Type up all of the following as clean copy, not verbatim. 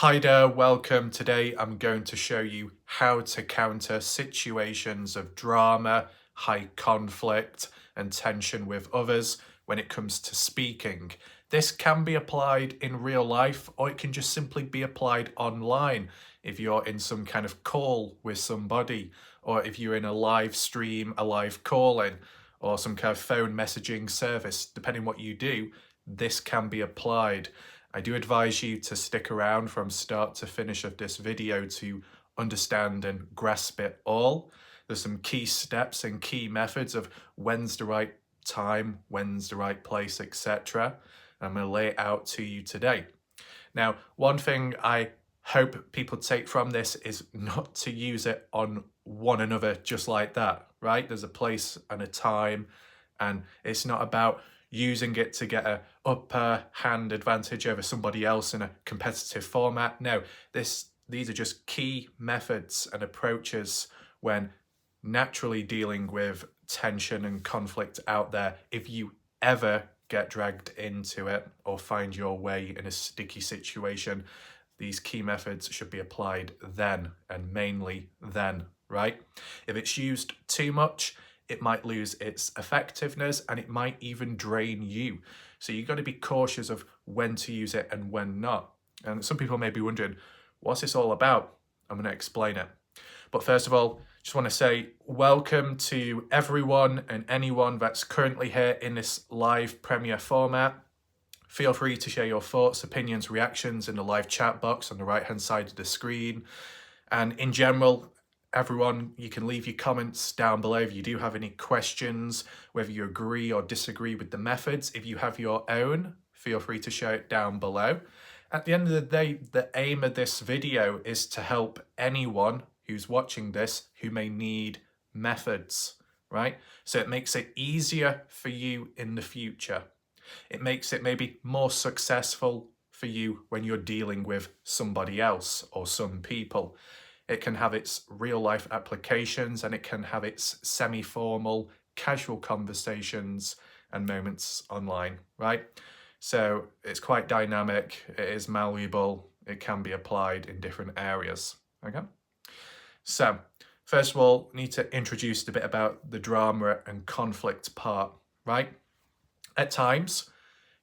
Hi there, welcome. Today I'm going to show you how to counter situations of drama, high conflict and tension with others when it comes to speaking. This can be applied in real life, or it can just simply be applied online if you're in some kind of call with somebody, or if you're in a live stream, a live call-in, or some kind of phone messaging service. Depending what you do, this can be applied. I do advise you to stick around from start to finish of this video to understand and grasp it all. There's some key steps and key methods of when's the right time, when's the right place, etc. I'm going to lay it out to you today. Now, one thing I hope people take from this is not to use it on one another just like that, right? There's a place and a time, and it's not about using it to get a upper hand advantage over somebody else in a competitive format. No, these are just key methods and approaches when naturally dealing with tension and conflict out there. If you ever get dragged into it or find your way in a sticky situation, these key methods should be applied then, and mainly then, right? If it's used too much, it might lose its effectiveness and it might even drain you. So you've got to be cautious of when to use it and when not. And some people may be wondering, what's this all about? I'm going to explain it. But first of all, just want to say welcome to everyone and anyone that's currently here in this live premiere format. Feel free to share your thoughts, opinions, reactions in the live chat box on the right hand side of the screen. And in general, everyone, you can leave your comments down below if you do have any questions, whether you agree or disagree with the methods. If you have your own, feel free to share it down below. At the end of the day, the aim of this video is to help anyone who's watching this who may need methods, right? So it makes it easier for you in the future. It makes it maybe more successful for you when you're dealing with somebody else or some people. It can have its real life applications, and it can have its semi-formal, casual conversations and moments online, right? So it's quite dynamic, it is malleable, it can be applied in different areas, okay? So, first of all, need to introduce a bit about the drama and conflict part, right? At times,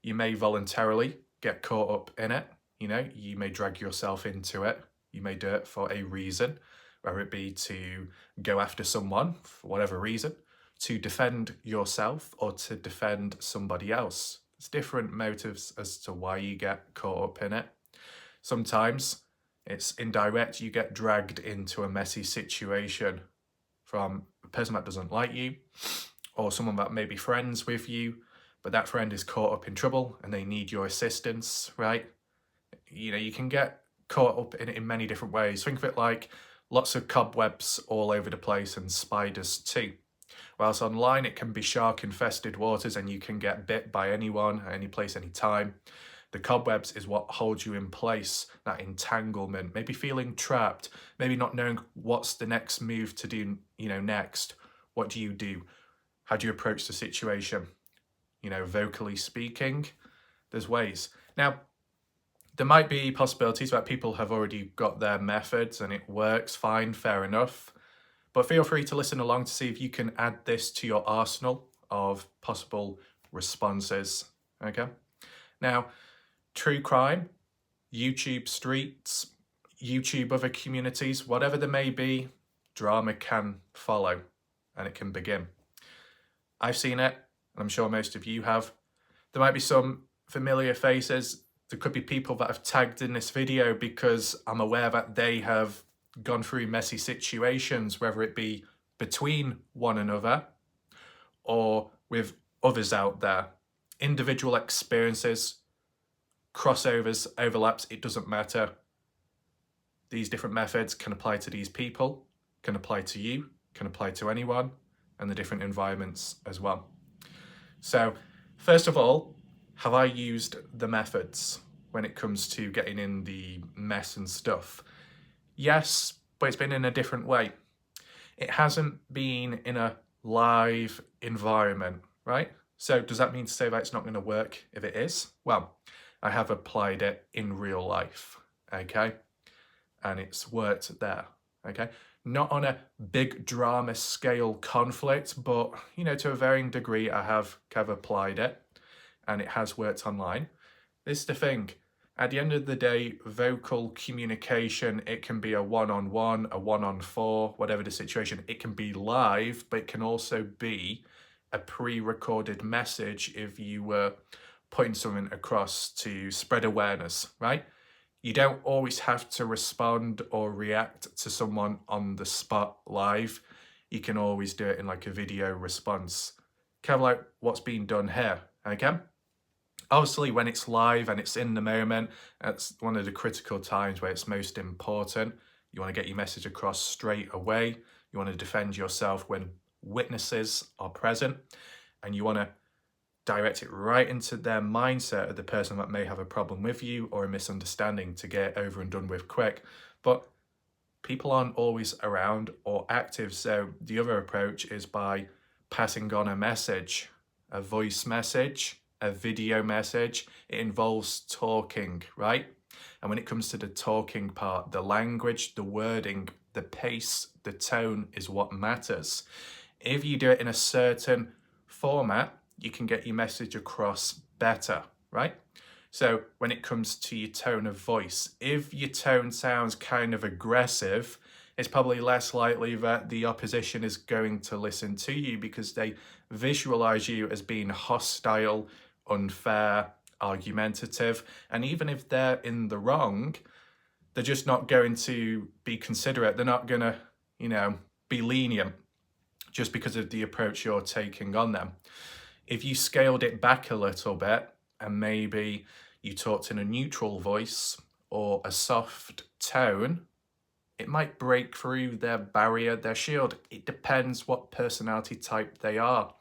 you may voluntarily get caught up in it, you may drag yourself into it. You may do it for a reason, whether it be to go after someone for whatever reason, to defend yourself, or to defend somebody else. There's different motives as to why you get caught up in it. Sometimes it's indirect, you get dragged into a messy situation from a person that doesn't like you, or someone that may be friends with you, but that friend is caught up in trouble and they need your assistance, right? You can get caught up in it in many different ways. Think of it like lots of cobwebs all over the place, and spiders too. Whilst online it can be shark infested waters and you can get bit by anyone at any place, any time. The cobwebs is what holds you in place, that entanglement, maybe feeling trapped, maybe not knowing what's the next move to do, next. What do you do? How do you approach the situation? Vocally speaking, there's ways. Now, there might be possibilities that people have already got their methods and it works fine, fair enough. But feel free to listen along to see if you can add this to your arsenal of possible responses, okay? Now, true crime, YouTube streets, YouTube other communities, whatever there may be, drama can follow and it can begin. I've seen it, and I'm sure most of you have. There might be some familiar faces. There could be people that have tagged in this video because I'm aware that they have gone through messy situations, whether it be between one another or with others out there. Individual experiences, crossovers, overlaps, it doesn't matter. These different methods can apply to these people, can apply to you, can apply to anyone, and the different environments as well. So, first of all, have I used the methods when it comes to getting in the mess and stuff? Yes, but it's been in a different way. It hasn't been in a live environment, right? So does that mean to say that it's not going to work if it is? Well, I have applied it in real life, okay? And it's worked there, okay? Not on a big drama scale conflict, but, you know, to a varying degree, I have kind of applied it and it has worked online. This is the thing. At the end of the day, vocal communication, it can be a one-on-one, a one-on-four, whatever the situation. It can be live, but it can also be a pre-recorded message if you were putting something across to spread awareness, right? You don't always have to respond or react to someone on the spot live. You can always do it in like a video response, kind of like what's being done here, okay? Obviously, when it's live and it's in the moment, that's one of the critical times where it's most important. You want to get your message across straight away. You want to defend yourself when witnesses are present, and you want to direct it right into their mindset of the person that may have a problem with you or a misunderstanding to get over and done with quick. But people aren't always around or active, so the other approach is by passing on a message, a voice message, a video message. It involves talking, right? And when it comes to the talking part, the language, the wording, the pace, the tone is what matters. If you do it in a certain format, you can get your message across better, right? So when it comes to your tone of voice, if your tone sounds kind of aggressive, it's probably less likely that the opposition is going to listen to you because they visualize you as being hostile, unfair, argumentative. And even if they're in the wrong, they're just not going to be considerate. They're not going to, you know, be lenient just because of the approach you're taking on them. If you scaled it back a little bit and maybe you talked in a neutral voice or a soft tone, it might break through their barrier, their shield. It depends what personality type they are.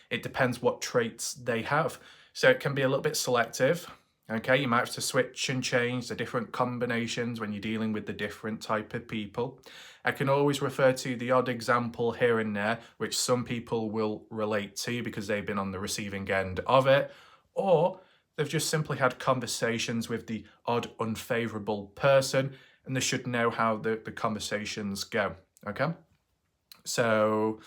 It depends what traits they have. So it can be a little bit selective. Okay, you might have to switch and change the different combinations when you're dealing with the different type of people. I can always refer to the odd example here and there, which some people will relate to because they've been on the receiving end of it, or they've just simply had conversations with the odd unfavorable person and they should know how the conversations go, okay? So,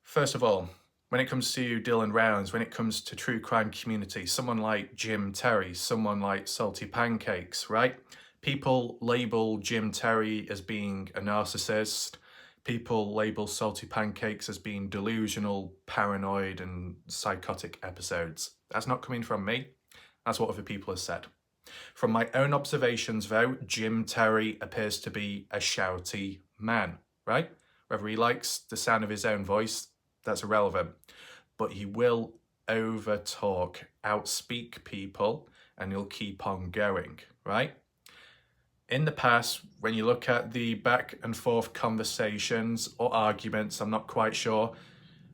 first of all, when it comes to Dylan Rounds, when it comes to true crime community, someone like Jim Terry, someone like Salty Pancakes, right? People label Jim Terry as being a narcissist. People label Salty Pancakes as being delusional, paranoid, and psychotic episodes. That's not coming from me. That's what other people have said. From my own observations, though, Jim Terry appears to be a shouty man, right? Whether he likes the sound of his own voice, that's irrelevant. But he will overtalk, outspeak people, and he'll keep on going, right? In the past, when you look at the back and forth conversations or arguments, I'm not quite sure.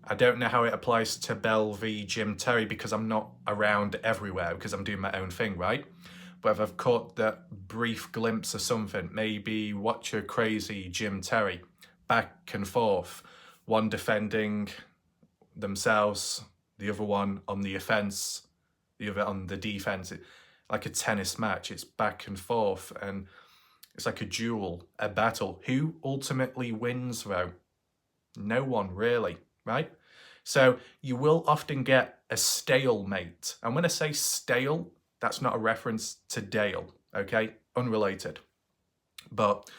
I don't know how it applies to Bell v Jim Terry because I'm not around everywhere because I'm doing my own thing, right? But if I've caught that brief glimpse of something, maybe watch a crazy Jim Terry, back and forth, one defending themselves, the other one on the offence, the other on the defence. Like a tennis match, it's back and forth, and it's like a duel, a battle. Who ultimately wins, though? No one, really, right? So you will often get a stalemate. And when I say stale, that's not a reference to Dale, okay? Unrelated. But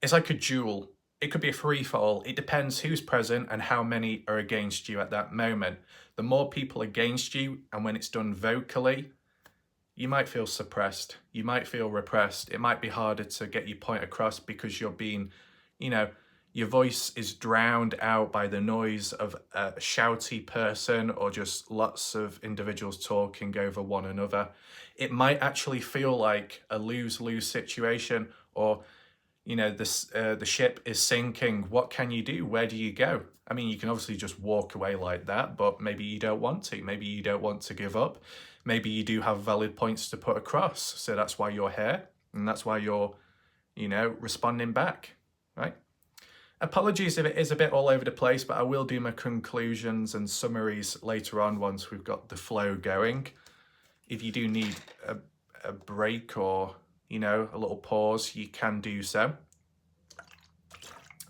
it's like a duel. It could be a free-for-all. It depends who's present and how many are against you at that moment. The more people against you, and when it's done vocally, you might feel suppressed. You might feel repressed. It might be harder to get your point across because you're being, you know, your voice is drowned out by the noise of a shouty person or just lots of individuals talking over one another. It might actually feel like a lose-lose situation, or, you know, the ship is sinking. What can you do? Where do you go? I mean, you can obviously just walk away like that, but maybe you don't want to. Maybe you don't want to give up. Maybe you do have valid points to put across. So that's why you're here, and that's why you're, you know, responding back, right? Apologies if it is a bit all over the place, but I will do my conclusions and summaries later on once we've got the flow going. If you do need a break or you know, a little pause, you can do so.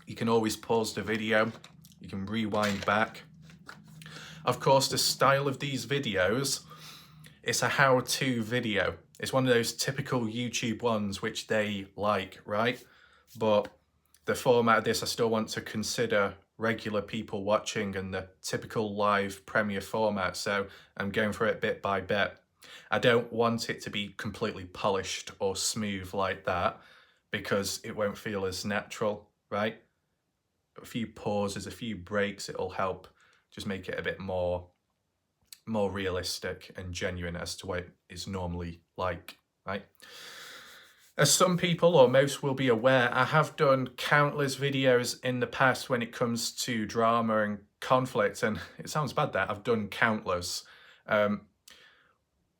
You can always pause the video. You can rewind back. Of course, the style of these videos, it's a how-to video. It's one of those typical YouTube ones which they like, right? But the format of this, I still want to consider regular people watching and the typical live premiere format. So I'm going through it bit by bit. I don't want it to be completely polished or smooth like that because it won't feel as natural, right? A few pauses, a few breaks, it'll help just make it a bit more realistic and genuine as to what it is normally like, right? As some people or most will be aware, I have done countless videos in the past when it comes to drama and conflict, and it sounds bad that I've done countless.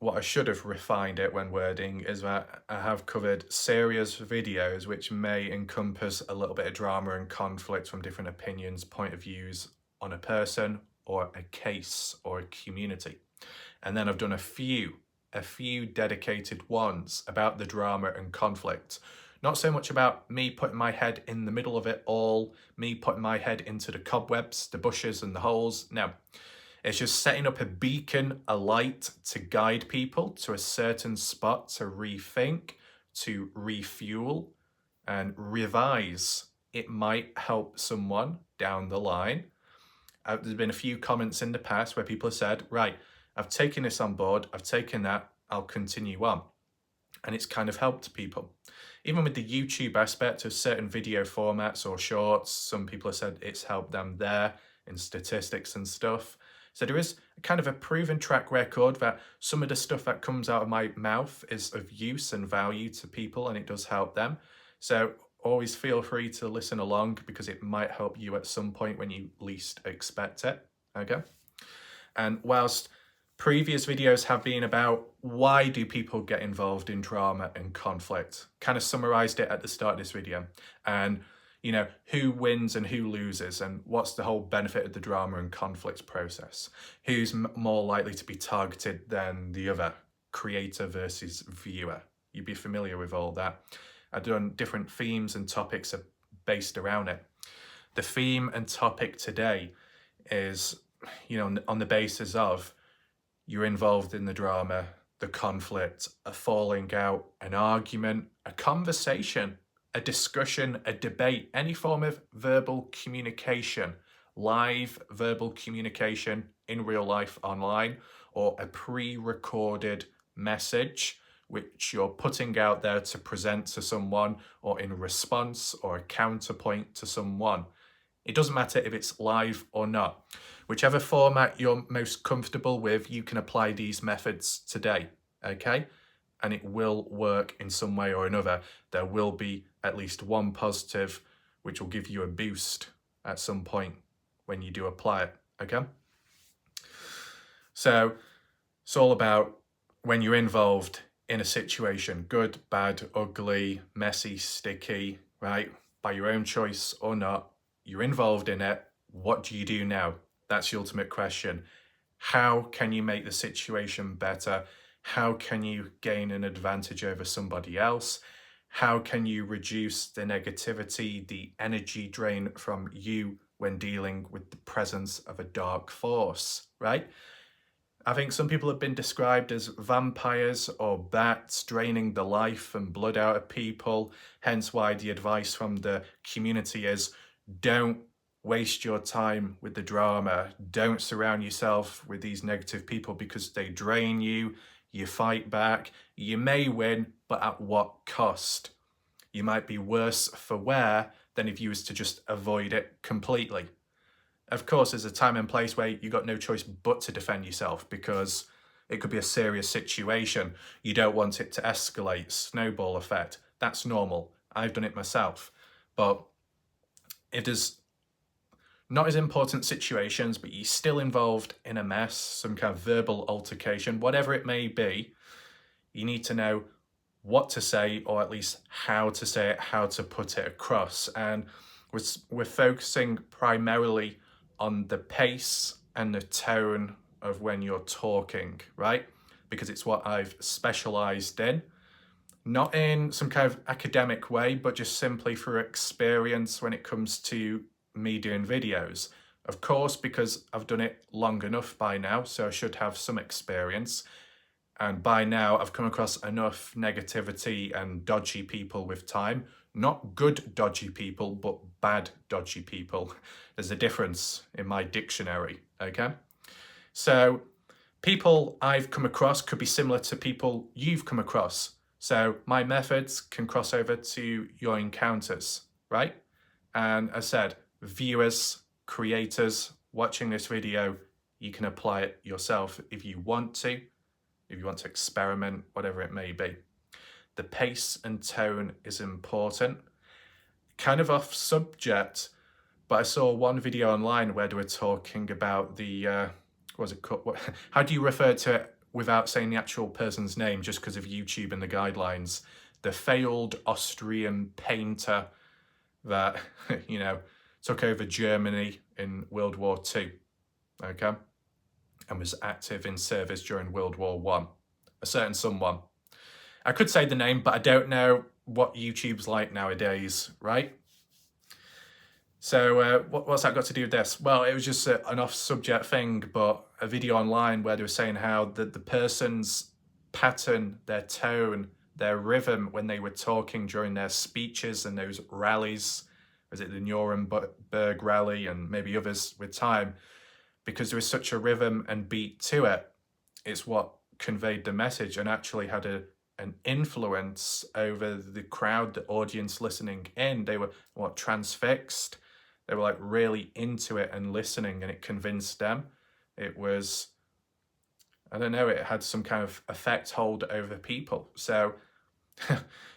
What I should have refined it when wording is that I have covered serious videos which may encompass a little bit of drama and conflict from different opinions, point of views on a person or a case or a community. And then I've done a few dedicated ones about the drama and conflict. Not so much about me putting my head in the middle of it all, me putting my head into the cobwebs, the bushes and the holes. No. It's just setting up a beacon, a light to guide people to a certain spot to rethink, to refuel and revise. It might help someone down the line. There's been a few comments in the past where people have said, right, I've taken this on board, I've taken that, I'll continue on. And it's kind of helped people. Even with the YouTube aspect of certain video formats or shorts, some people have said it's helped them there in statistics and stuff. So there is kind of a proven track record that some of the stuff that comes out of my mouth is of use and value to people and it does help them. So always feel free to listen along because it might help you at some point when you least expect it, okay? And whilst previous videos have been about why do people get involved in drama and conflict, kind of summarized it at the start of this video, and you know, who wins and who loses and what's the whole benefit of the drama and conflict process. Who's more likely to be targeted than the other, creator versus viewer. You'd be familiar with all that. I've done different themes and topics are based around it. The theme and topic today is, you know, on the basis of you're involved in the drama, the conflict, a falling out, an argument, a conversation, a discussion, a debate, any form of verbal communication, live verbal communication in real life online, or a pre-recorded message which you're putting out there to present to someone or in response or a counterpoint to someone. It doesn't matter if it's live or not. Whichever format you're most comfortable with, you can apply these methods today, okay? And it will work in some way or another. There will be at least one positive which will give you a boost at some point when you do apply it, okay? So it's all about when you're involved in a situation, good, bad, ugly, messy, sticky, right? By your own choice or not, you're involved in it. What do you do now? That's the ultimate question. How can you make the situation better? How can you gain an advantage over somebody else? How can you reduce the negativity, the energy drain from you when dealing with the presence of a dark force, right? I think some people have been described as vampires or bats draining the life and blood out of people. Hence why the advice from the community is don't waste your time with the drama. Don't surround yourself with these negative people because they drain you. You fight back. You may win, but at what cost? You might be worse for wear than if you was to just avoid it completely. Of course, there's a time and place where you got no choice but to defend yourself because it could be a serious situation. You don't want it to escalate, snowball effect. That's normal. I've done it myself. But if there's not as important situations, but you're still involved in a mess, some kind of verbal altercation, whatever it may be, you need to know what to say, or at least how to say it, how to put it across. And we're focusing primarily on the pace and the tone of when you're talking, right? Because it's what I've specialized in. not in some kind of academic way, but just simply through experience when it comes to me doing videos. Of course, because I've done it long enough by now, so I should have some experience. And by now, I've come across enough negativity and dodgy people with time. Not good dodgy people, but bad dodgy people. There's a difference in my dictionary, okay? So people I've come across could be similar to people you've come across. So my methods can cross over to your encounters, right? And as I said, viewers, creators watching this video, you can apply it yourself if you want to experiment, whatever it may be. The pace and tone is important. Kind of off subject, but I saw one video online where they were talking about the, what was it called? How do you refer to it without saying the actual person's name, just because of YouTube and the guidelines? The failed Austrian painter that, you know, took over Germany in World War II, okay? And was active in service during World War I. A certain someone. I could say the name, but I don't know what YouTube's like nowadays, right? So what's that got to do with this? Well, it was just an off-subject thing, but a video online where they were saying how the person's pattern, their tone, their rhythm when they were talking during their speeches and those rallies, was it the Nuremberg rally and maybe others with time, because there was such a rhythm and beat to it, it's what conveyed the message and actually had an influence over the crowd, the audience listening in. They were transfixed. They were like really into it and listening, and it convinced them. It was, I don't know, it had some kind of effect hold over people. So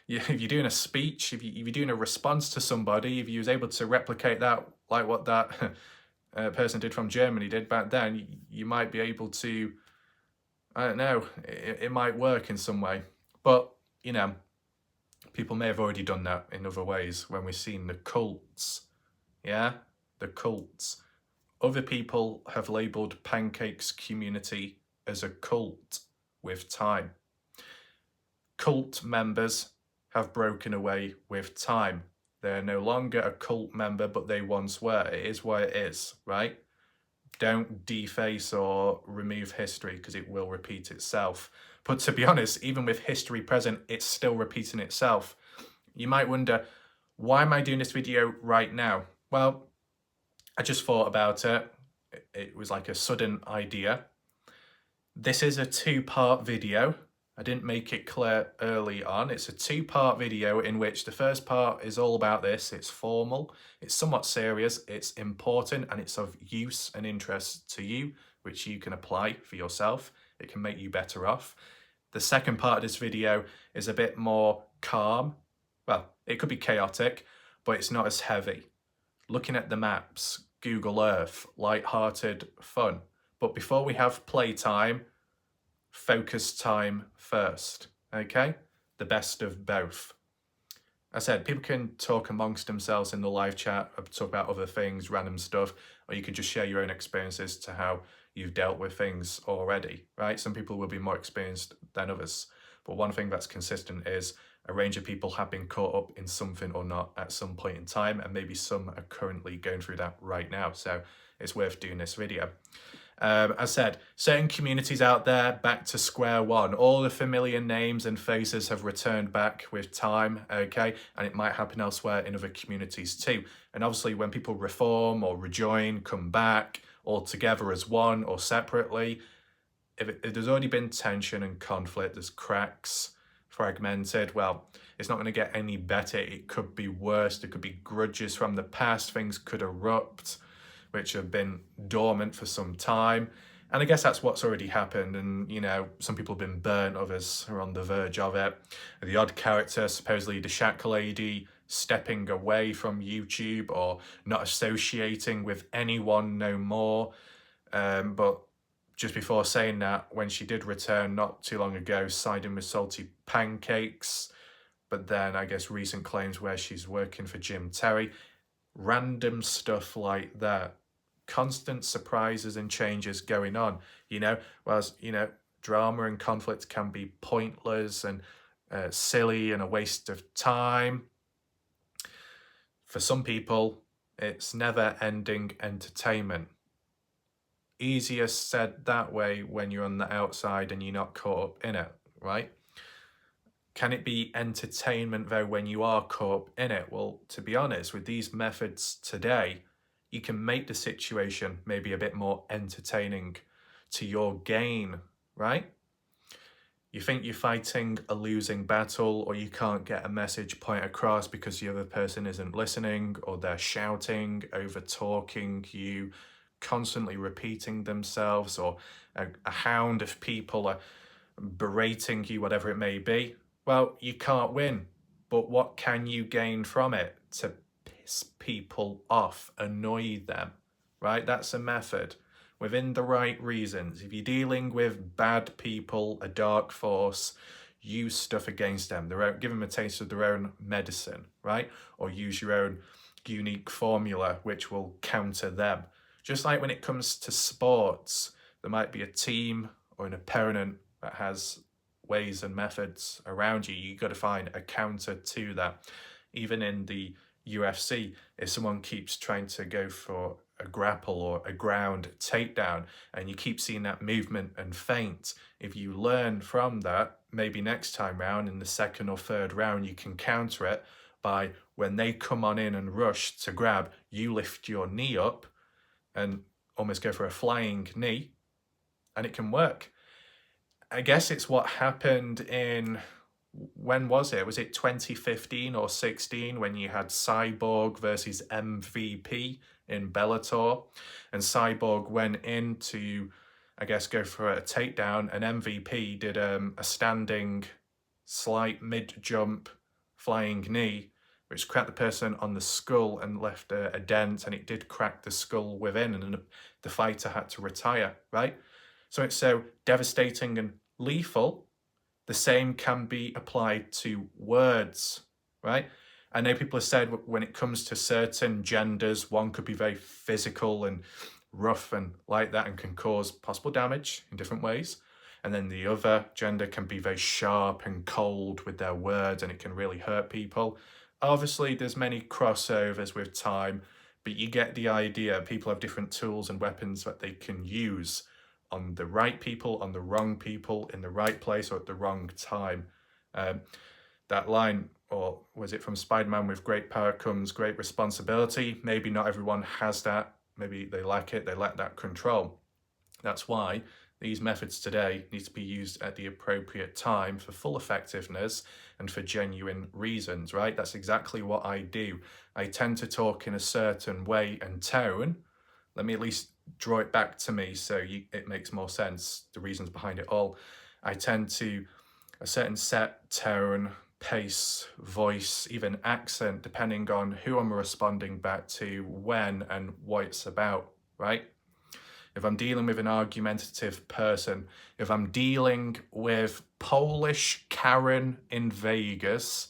if you're doing a speech, if you're doing a response to somebody, if you was able to replicate that, like what that person did from Germany did back then, you might be able to, I don't know, it might work in some way. But, you know, people may have already done that in other ways when we've seen the cults. Yeah, the cults. Other people have labelled Pancake's community as a cult with time. Cult members have broken away with time. They're no longer a cult member, but they once were. It is what it is, right? Don't deface or remove history because it will repeat itself. But to be honest, even with history present, it's still repeating itself. You might wonder, why am I doing this video right now? Well, I just thought about it. It was like a sudden idea. This is a two-part video. I didn't make it clear early on. It's a two-part video in which the first part is all about this. It's formal, it's somewhat serious, it's important, and it's of use and interest to you, which you can apply for yourself. It can make you better off. The second part of this video is a bit more calm. Well, it could be chaotic, but it's not as heavy. Looking at the maps, Google Earth, light-hearted fun. But before we have playtime, focus time first, okay? The best of both. I said, people can talk amongst themselves in the live chat, talk about other things, random stuff, or you could just share your own experiences to how you've dealt with things already, right? Some people will be more experienced than others. But one thing that's consistent is a range of people have been caught up in something or not at some point in time, and maybe some are currently going through that right now. So it's worth doing this video. As I said, certain communities out there back to square one. All the familiar names and faces have returned back with time, okay? And it might happen elsewhere in other communities too. And obviously when people reform or rejoin, come back all together as one or separately, if there's already been tension and conflict, there's cracks, fragmented, well, it's not going to get any better. It could be worse. There could be grudges from the past. Things could erupt, which have been dormant for some time. And I guess that's what's already happened. And, you know, some people have been burnt, others are on the verge of it. The odd character, supposedly the Shack Lady, stepping away from YouTube or not associating with anyone no more. But just before saying that, when she did return not too long ago, siding with Salty Pancakes, but then I guess recent claims where she's working for Jim Terry, random stuff like that. Constant surprises and changes going on, you know, whereas, you know, drama and conflict can be pointless and silly and a waste of time. For some people, it's never-ending entertainment. Easier said that way when you're on the outside and you're not caught up in it, right? Can it be entertainment though when you are caught up in it? Well, to be honest, with these methods today, you can make the situation maybe a bit more entertaining to your gain, right? You think you're fighting a losing battle, or you can't get a message point across because the other person isn't listening, or they're shouting, over talking you, constantly repeating themselves, or a hound of people are berating you, whatever it may be. Well, you can't win, but what can you gain from it? To piss people off, annoy them, right? That's a method. Within the right reasons. If you're dealing with bad people, a dark force, use stuff against them. Give them a taste of their own medicine, right? Or use your own unique formula which will counter them. Just like when it comes to sports, there might be a team or an opponent that has ways and methods around you. You've got to find a counter to that. Even in the UFC, if someone keeps trying to go for a grapple or a ground takedown and you keep seeing that movement and feint, if you learn from that, maybe next time round in the second or third round you can counter it by, when they come on in and rush to grab, you lift your knee up and almost go for a flying knee, and it can work. I guess it's what happened in, when was it? Was it 2015 or 16 when you had Cyborg versus MVP in Bellator? And Cyborg went in to, I guess, go for a takedown, and MVP did a standing slight mid-jump flying knee, which cracked the person on the skull and left a dent, and it did crack the skull within, and the fighter had to retire, right? So it's so devastating and lethal. The same can be applied to words, right? I know people have said when it comes to certain genders, one could be very physical and rough and like that and can cause possible damage in different ways. And then the other gender can be very sharp and cold with their words, and it can really hurt people. Obviously, there's many crossovers with time, but you get the idea. People have different tools and weapons that they can use on the right people, on the wrong people, in the right place or at the wrong time. That line, or was it from Spider-Man, with great power comes great responsibility? Maybe not everyone has that. Maybe they lack it, they lack that control. That's why these methods today need to be used at the appropriate time for full effectiveness and for genuine reasons, right? That's exactly what I do. I tend to talk in a certain way and tone. Let me at least draw it back to me so it makes more sense, the reasons behind it all. I tend to a certain set tone, pace, voice, even accent, depending on who I'm responding back to, when and what it's about, right? If I'm dealing with an argumentative person, if I'm dealing with Polish Karen in Vegas,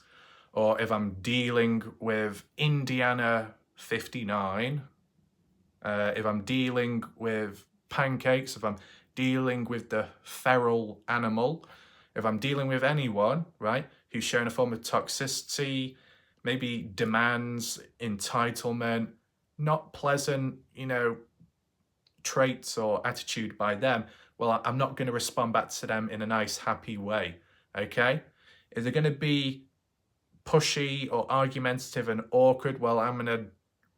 or if I'm dealing with Indiana 59, if I'm dealing with pancakes, if I'm dealing with the feral animal, if I'm dealing with anyone, right, who's showing a form of toxicity, maybe demands, entitlement, not pleasant, traits or attitude by them, well, I'm not going to respond back to them in a nice, happy way, okay? If they're going to be pushy or argumentative and awkward, well, I'm going to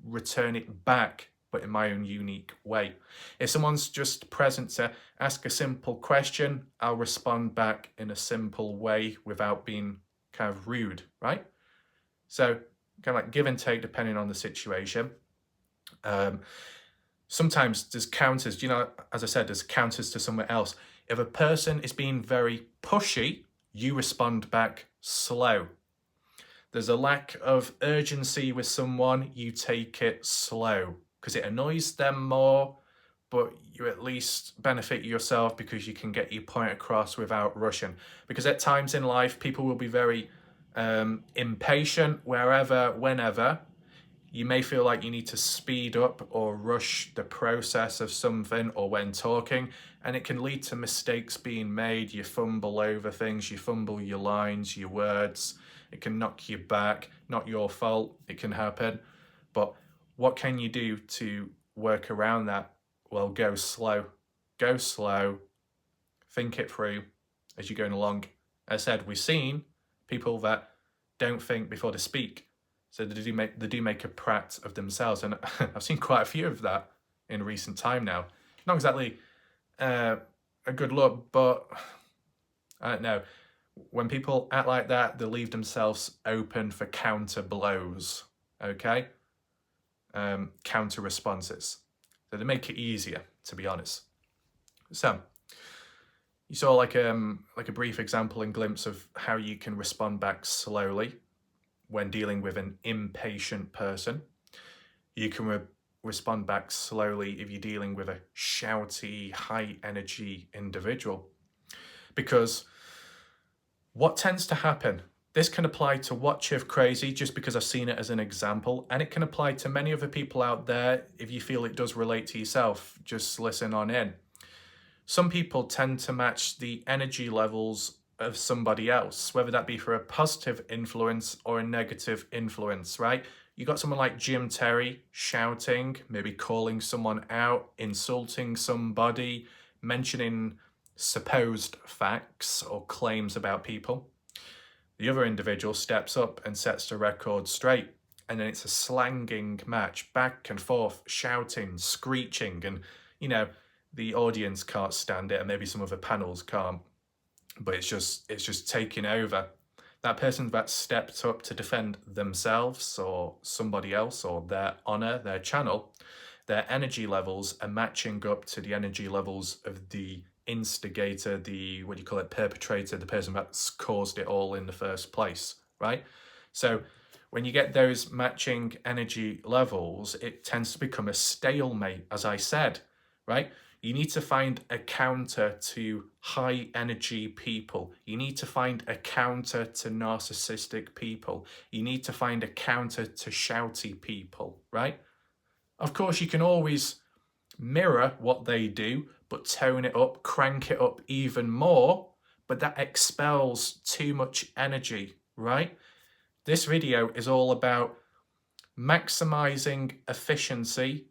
return it back, but in my own unique way. If someone's just present to ask a simple question, I'll respond back in a simple way without being kind of rude, right? So kind of like give and take depending on the situation. Sometimes there's counters, as I said, there's counters to somewhere else. If a person is being very pushy, you respond back slow. There's a lack of urgency with someone, you take it slow, because it annoys them more, but you at least benefit yourself because you can get your point across without rushing. Because at times in life, people will be very impatient, wherever, whenever. You may feel like you need to speed up or rush the process of something or when talking, and it can lead to mistakes being made. You fumble over things, you fumble your lines, your words. It can knock you back. Not your fault, it can happen. But what can you do to work around that? Well, go slow. Go slow. Think it through as you're going along. As I said, we've seen people that don't think before they speak. So they do make a prat of themselves. And I've seen quite a few of that in recent time now. Not exactly a good look, but I don't know. When people act like that, they leave themselves open for counter blows, okay? Counter responses. So they make it easier, to be honest. So you saw like a brief example and glimpse of how you can respond back slowly when dealing with an impatient person. You can respond back slowly if you're dealing with a shouty, high energy individual. Because what tends to happen, this can apply to Watch If Crazy just because I've seen it as an example, and it can apply to many other people out there if you feel it does relate to yourself. Just listen on in. Some people tend to match the energy levels of somebody else, whether that be for a positive influence or a negative influence, right? You got someone like Jim Terry shouting, maybe calling someone out, insulting somebody, mentioning supposed facts or claims about people. The other individual steps up and sets the record straight, and then it's a slanging match, back and forth, shouting, screeching, and the audience can't stand it, and maybe some other panels can't, but it's just taking over. That person that stepped up to defend themselves or somebody else or their honor, their channel, their energy levels are matching up to the energy levels of the instigator, the perpetrator, the person that's caused it all in the first place, right? So when you get those matching energy levels, it tends to become a stalemate, as I said, right? You need to find a counter to high energy people. You need to find a counter to narcissistic people. You need to find a counter to shouty people, right? Of course, you can always mirror what they do, but tone it up, crank it up even more, but that expels too much energy, right? This video is all about maximizing efficiency,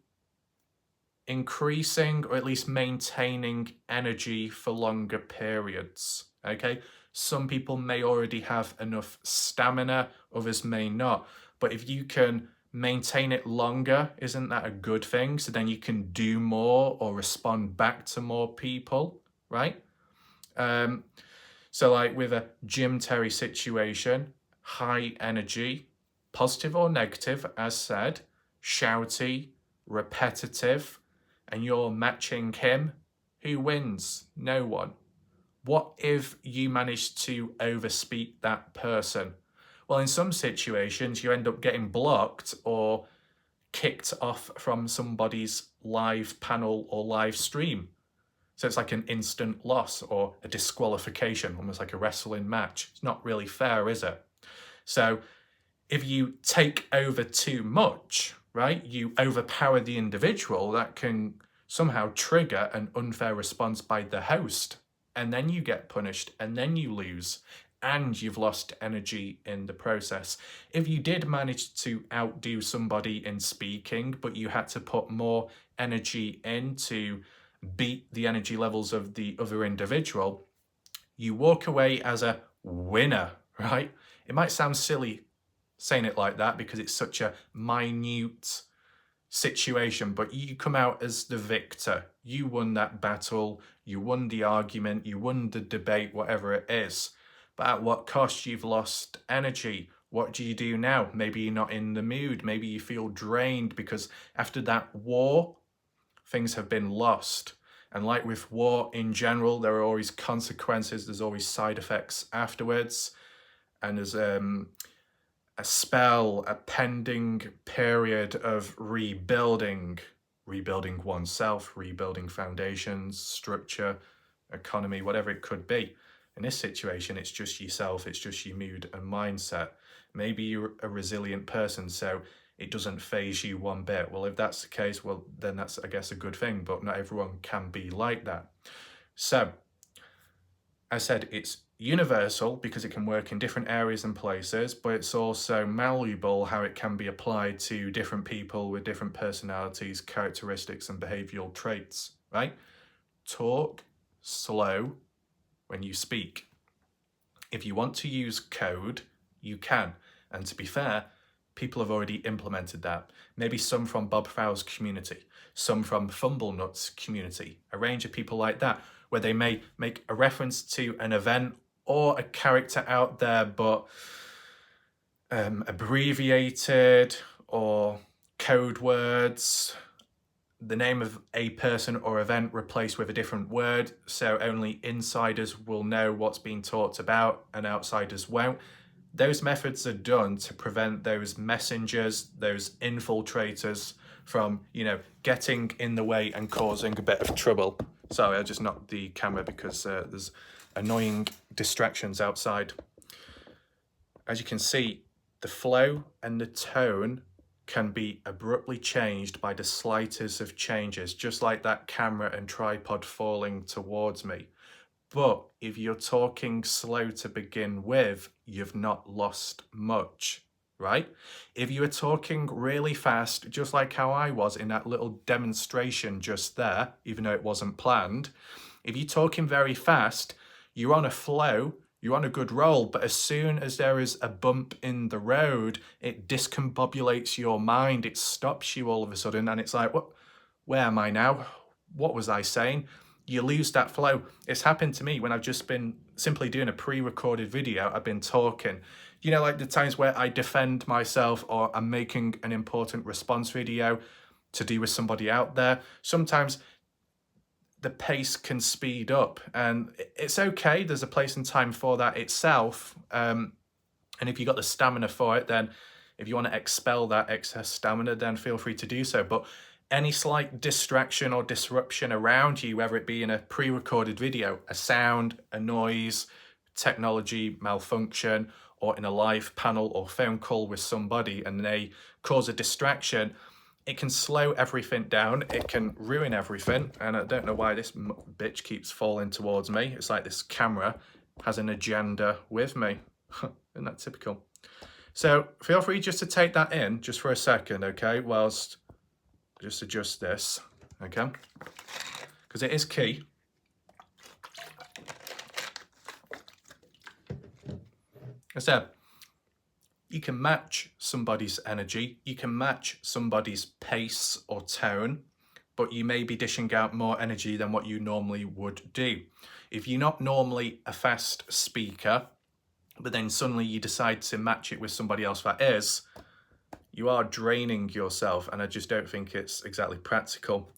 increasing or at least maintaining energy for longer periods, okay? Some people may already have enough stamina, others may not, but if you can maintain it longer, isn't that a good thing? So then you can do more or respond back to more people, right? So like with a Jim Terry situation, high energy, positive or negative, as said, shouty, repetitive, and you're matching him, who wins? No one. What if you manage to overspeak that person? Well, in some situations, you end up getting blocked or kicked off from somebody's live panel or live stream. So it's like an instant loss or a disqualification, almost like a wrestling match. It's not really fair, is it? So if you take over too much, right, you overpower the individual, that can somehow trigger an unfair response by the host. And then you get punished, and then you lose, and you've lost energy in the process. If you did manage to outdo somebody in speaking, but you had to put more energy in to beat the energy levels of the other individual, you walk away as a winner, right? It might sound silly saying it like that because it's such a minute situation, but you come out as the victor. You won that battle, you won the argument, you won the debate, whatever it is. But at what cost? You've lost energy. What do you do now? Maybe you're not in the mood. Maybe you feel drained because after that war, things have been lost. And like with war in general, there are always consequences. There's always side effects afterwards. And there's a spell, a pending period of rebuilding oneself, rebuilding foundations, structure, economy, whatever it could be. In this situation, it's just yourself, it's just your mood and mindset. Maybe you're a resilient person, so it doesn't faze you one bit. Well, if that's the case, well, then that's, I guess, a good thing, but not everyone can be like that. So I said it's universal because it can work in different areas and places, but it's also malleable how it can be applied to different people with different personalities, characteristics, and behavioral traits, right? Talk slow when you speak. If you want to use code, you can. And to be fair, people have already implemented that. Maybe some from Bob Fowler's community, some from Fumblenut's community, a range of people like that, where they may make a reference to an event or a character out there, but abbreviated or code words, the name of a person or event replaced with a different word, so only insiders will know what's being talked about and outsiders won't. Those methods are done to prevent those messengers, those infiltrators from, getting in the way and causing a bit of trouble. Sorry, I just knocked the camera because there's annoying distractions outside. As you can see, the flow and the tone can be abruptly changed by the slightest of changes, just like that camera and tripod falling towards me. But if you're talking slow to begin with, you've not lost much, right? If you were talking really fast, just like how I was in that little demonstration just there, even though it wasn't planned, if you're talking very fast, you're on a flow, you're on a good roll, but as soon as there is a bump in the road, it discombobulates your mind, it stops you all of a sudden, and it's like, what? Where am I now? What was I saying? You lose that flow. It's happened to me when I've just been simply doing a pre-recorded video. I've been talking, like the times where I defend myself or I'm making an important response video to do with somebody out there. Sometimes the pace can speed up, and it's okay. There's a place and time for that itself. And if you've got the stamina for it, then if you want to expel that excess stamina, then feel free to do so. But any slight distraction or disruption around you, whether it be in a pre-recorded video, a sound, a noise, technology malfunction, or in a live panel or phone call with somebody, and they cause a distraction, it can slow everything down, it can ruin everything. And I don't know why this bitch keeps falling towards me. It's like this camera has an agenda with me. Isn't that typical? So feel free just to take that in just for a second, okay, whilst just adjust this, okay, because it is key. I said, you can match somebody's energy, you can match somebody's pace or tone, but you may be dishing out more energy than what you normally would do. If you're not normally a fast speaker, but then suddenly you decide to match it with somebody else that is, you are draining yourself, and I just don't think it's exactly practical.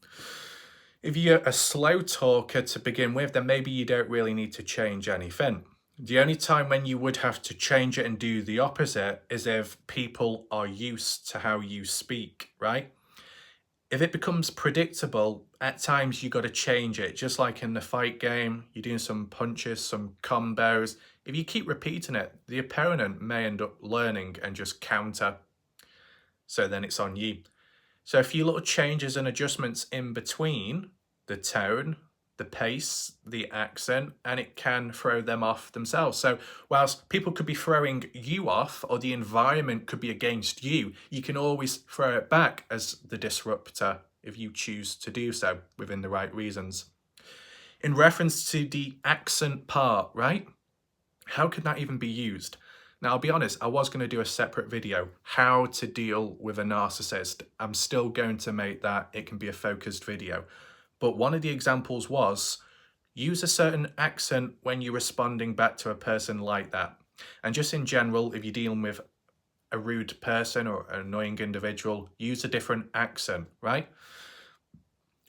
If you're a slow talker to begin with, then maybe you don't really need to change anything. The only time when you would have to change it and do the opposite is if people are used to how you speak, right? If it becomes predictable, at times you got to change it. Just like in the fight game, you're doing some punches, some combos. If you keep repeating it, the opponent may end up learning and just counter. So then it's on you. So a few little changes and adjustments in between the tone, the pace, the accent, and it can throw them off themselves. So whilst people could be throwing you off, or the environment could be against you, you can always throw it back as the disruptor if you choose to do so within the right reasons. In reference to the accent part, right? How could that even be used? Now, I'll be honest, I was going to do a separate video, how to deal with a narcissist. I'm still going to make that. It can be a focused video. But one of the examples was, use a certain accent when you're responding back to a person like that. And just in general, if you're dealing with a rude person or an annoying individual, use a different accent, right?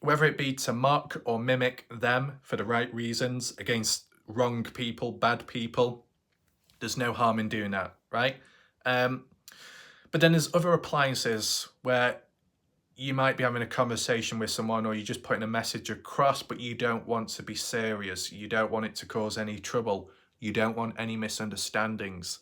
Whether it be to mock or mimic them for the right reasons against wrong people, bad people, there's no harm in doing that, right? But then there's other appliances where you might be having a conversation with someone, or you're just putting a message across, but you don't want to be serious. You don't want it to cause any trouble. You don't want any misunderstandings.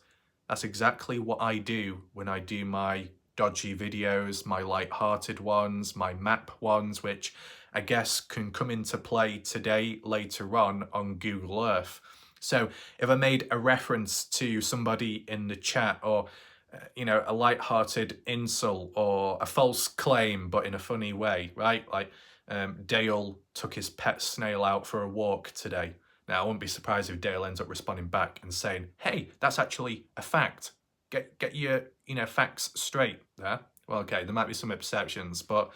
That's exactly what I do when I do my dodgy videos, my light-hearted ones, my map ones, which I guess can come into play today later on Google Earth. So if I made a reference to somebody in the chat, or a light-hearted insult or a false claim but in a funny way, right? Like Dale took his pet snail out for a walk today. Now, I wouldn't be surprised if Dale ends up responding back and saying, hey, that's actually a fact. Get your facts straight there. Well, okay, there might be some exceptions, but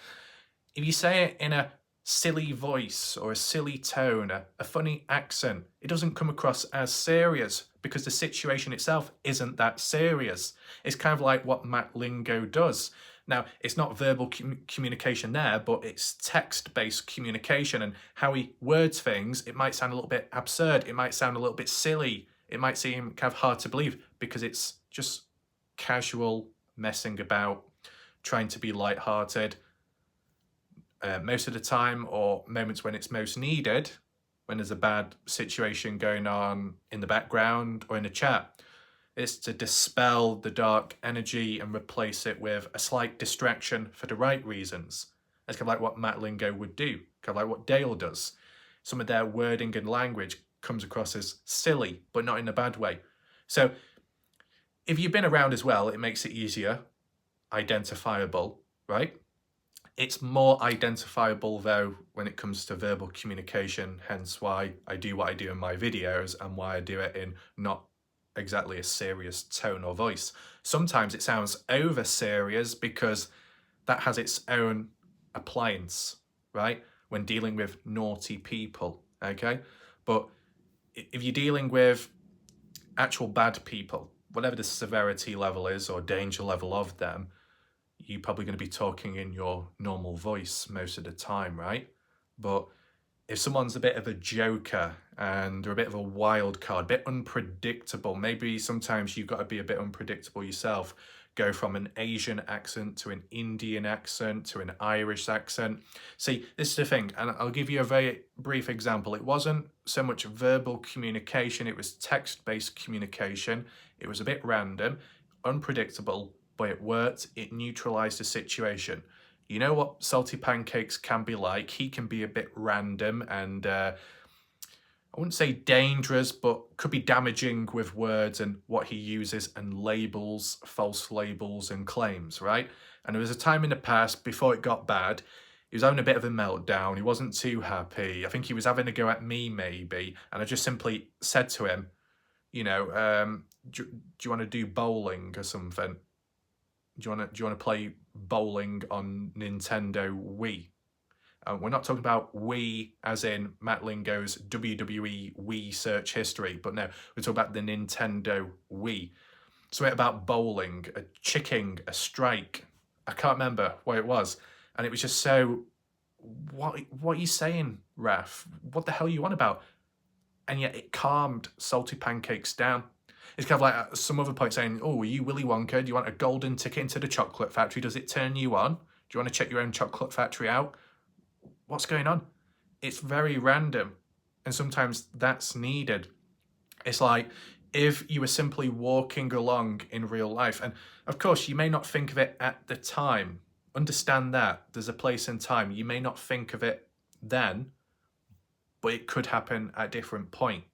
if you say it in a silly voice or a silly tone, a funny accent, it doesn't come across as serious because the situation itself isn't that serious. It's kind of like what Matt Lingo does. Now, it's not verbal communication there, but it's text-based communication, and how he words things, it might sound a little bit absurd, it might sound a little bit silly, it might seem kind of hard to believe because it's just casual messing about, trying to be light-hearted. Most of the time, or moments when it's most needed, when there's a bad situation going on in the background or in the chat, is to dispel the dark energy and replace it with a slight distraction for the right reasons. That's kind of like what Matt Lingo would do, kind of like what Dale does. Some of their wording and language comes across as silly, but not in a bad way. So if you've been around as well, it makes it easier, identifiable, right? It's more identifiable though when it comes to verbal communication, hence why I do what I do in my videos and why I do it in not exactly a serious tone or voice. Sometimes it sounds over serious because that has its own appliance, right? When dealing with naughty people, okay? But if you're dealing with actual bad people, whatever the severity level is or danger level of them, you're probably going to be talking in your normal voice most of the time, right? But if someone's a bit of a joker and they're a bit of a wild card, a bit unpredictable, maybe sometimes you've got to be a bit unpredictable yourself, go from an Asian accent to an Indian accent to an Irish accent. See, this is the thing, and I'll give you a very brief example. It wasn't so much verbal communication, it was text-based communication. It was a bit random, unpredictable, but it worked. It neutralized the situation. You know what Salty Pancakes can be like? He can be a bit random and I wouldn't say dangerous, but could be damaging with words and what he uses and labels, false labels and claims, right? And there was a time in the past before it got bad, he was having a bit of a meltdown. He wasn't too happy. I think he was having a go at me maybe. And I just simply said to him, do you want to do bowling or something? Do you want to play bowling on Nintendo Wii? We're not talking about Wii as in Matt Lingo's WWE Wii search history, but no, we're talking about the Nintendo Wii. Something about bowling, a chicking, a strike. I can't remember what it was. And it was just so, what are you saying, Raf? What the hell are you on about? And yet it calmed Salty Pancakes down. It's kind of like at some other point saying, oh, are you Willy Wonka? Do you want a golden ticket into the chocolate factory? Does it turn you on? Do you want to check your own chocolate factory out? What's going on? It's very random. And sometimes that's needed. It's like if you were simply walking along in real life, and of course you may not think of it at the time. Understand that. There's a place and time. You may not think of it then, but it could happen at a different point.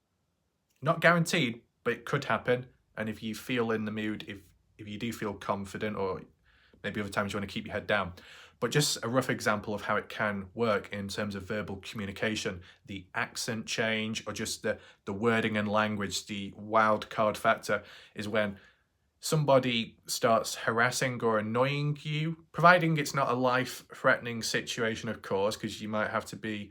Not guaranteed, but it could happen. And if you feel in the mood, if you do feel confident, or maybe other times you want to keep your head down. But just a rough example of how it can work in terms of verbal communication, the accent change or just the wording and language, the wild card factor is when somebody starts harassing or annoying you, providing it's not a life-threatening situation, of course, because you might have to be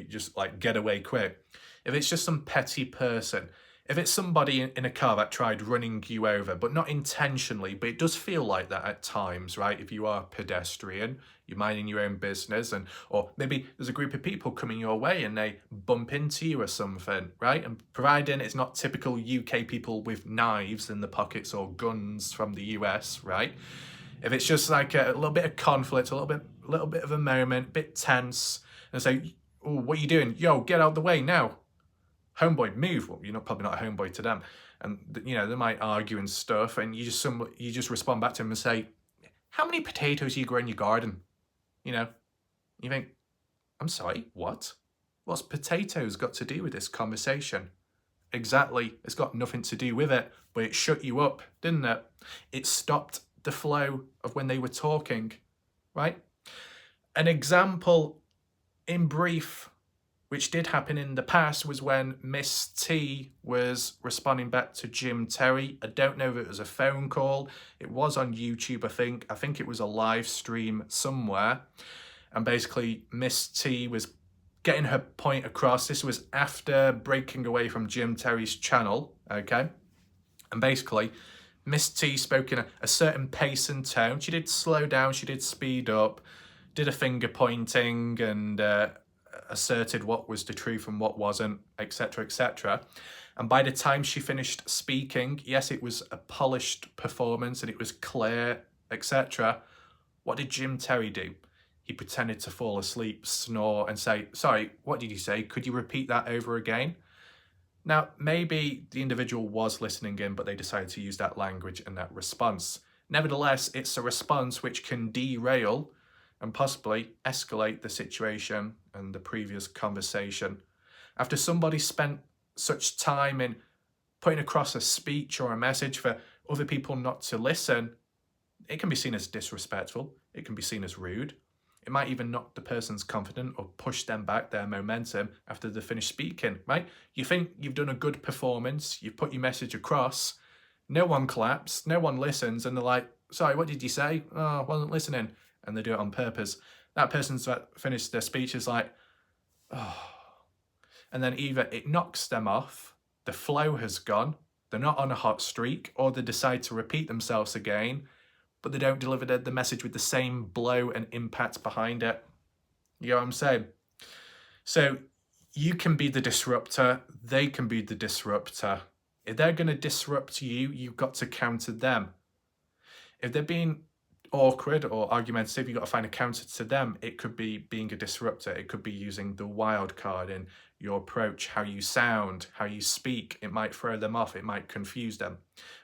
just like get away quick. If it's just some petty person, if it's somebody in a car that tried running you over, but not intentionally, but it does feel like that at times, right? If you are a pedestrian, you're minding your own business, or maybe there's a group of people coming your way and they bump into you or something, right? And providing it's not typical UK people with knives in the pockets or guns from the US, right? If it's just like a little bit of conflict, a little bit of a moment, a bit tense, and say, oh, what are you doing? Yo, get out the way now. Homeboy, move. Well, you're probably not a homeboy to them. And, they might argue and stuff, and you just respond back to them and say, how many potatoes you grow in your garden? You know, you think, I'm sorry, what? What's potatoes got to do with this conversation? Exactly, it's got nothing to do with it, but it shut you up, didn't it? It stopped the flow of when they were talking, right? An example in brief, which did happen in the past, was when Miss T was responding back to Jim Terry. I don't know if it was a phone call. It was on YouTube, I think. I think it was a live stream somewhere. And basically, Miss T was getting her point across. This was after breaking away from Jim Terry's channel, okay? And basically, Miss T spoke in a certain pace and tone. She did slow down, she did speed up, did a finger pointing and asserted what was the truth and what wasn't, etc., etc. And by the time she finished speaking, yes, it was a polished performance and it was clear, etc. What did Jim Terry do? He pretended to fall asleep, snore, and say, sorry, what did you say? Could you repeat that over again? Now, maybe the individual was listening in, but they decided to use that language and that response. Nevertheless, it's a response which can derail and possibly escalate the situation and the previous conversation. After somebody spent such time in putting across a speech or a message for other people not to listen, it can be seen as disrespectful. It can be seen as rude. It might even knock the person's confidence or push them back their momentum after they finish speaking, right? You think you've done a good performance, you've put your message across, no one claps, no one listens, and they're like, sorry, what did you say? Oh, I wasn't listening. And they do it on purpose. That person's that finished their speech is like, oh. And then either it knocks them off, the flow has gone, they're not on a hot streak, or they decide to repeat themselves again, but they don't deliver the message with the same blow and impact behind it. You know what I'm saying? So you can be the disruptor, they can be the disruptor. If they're going to disrupt you, you've got to counter them. If they're being awkward or argumentative, you've got to find a counter to them. It could be being a disruptor. It could be using the wild card in your approach, how you sound, how you speak. It might throw them off. It might confuse them,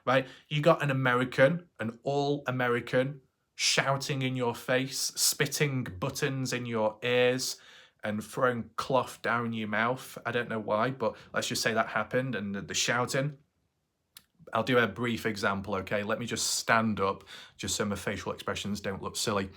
right? You got an American, an all-American, shouting in your face, spitting buttons in your ears and throwing cloth down your mouth. I don't know why, but let's just say that happened, and the shouting. I'll do a brief example, okay? Let me just stand up, just so my facial expressions don't look silly.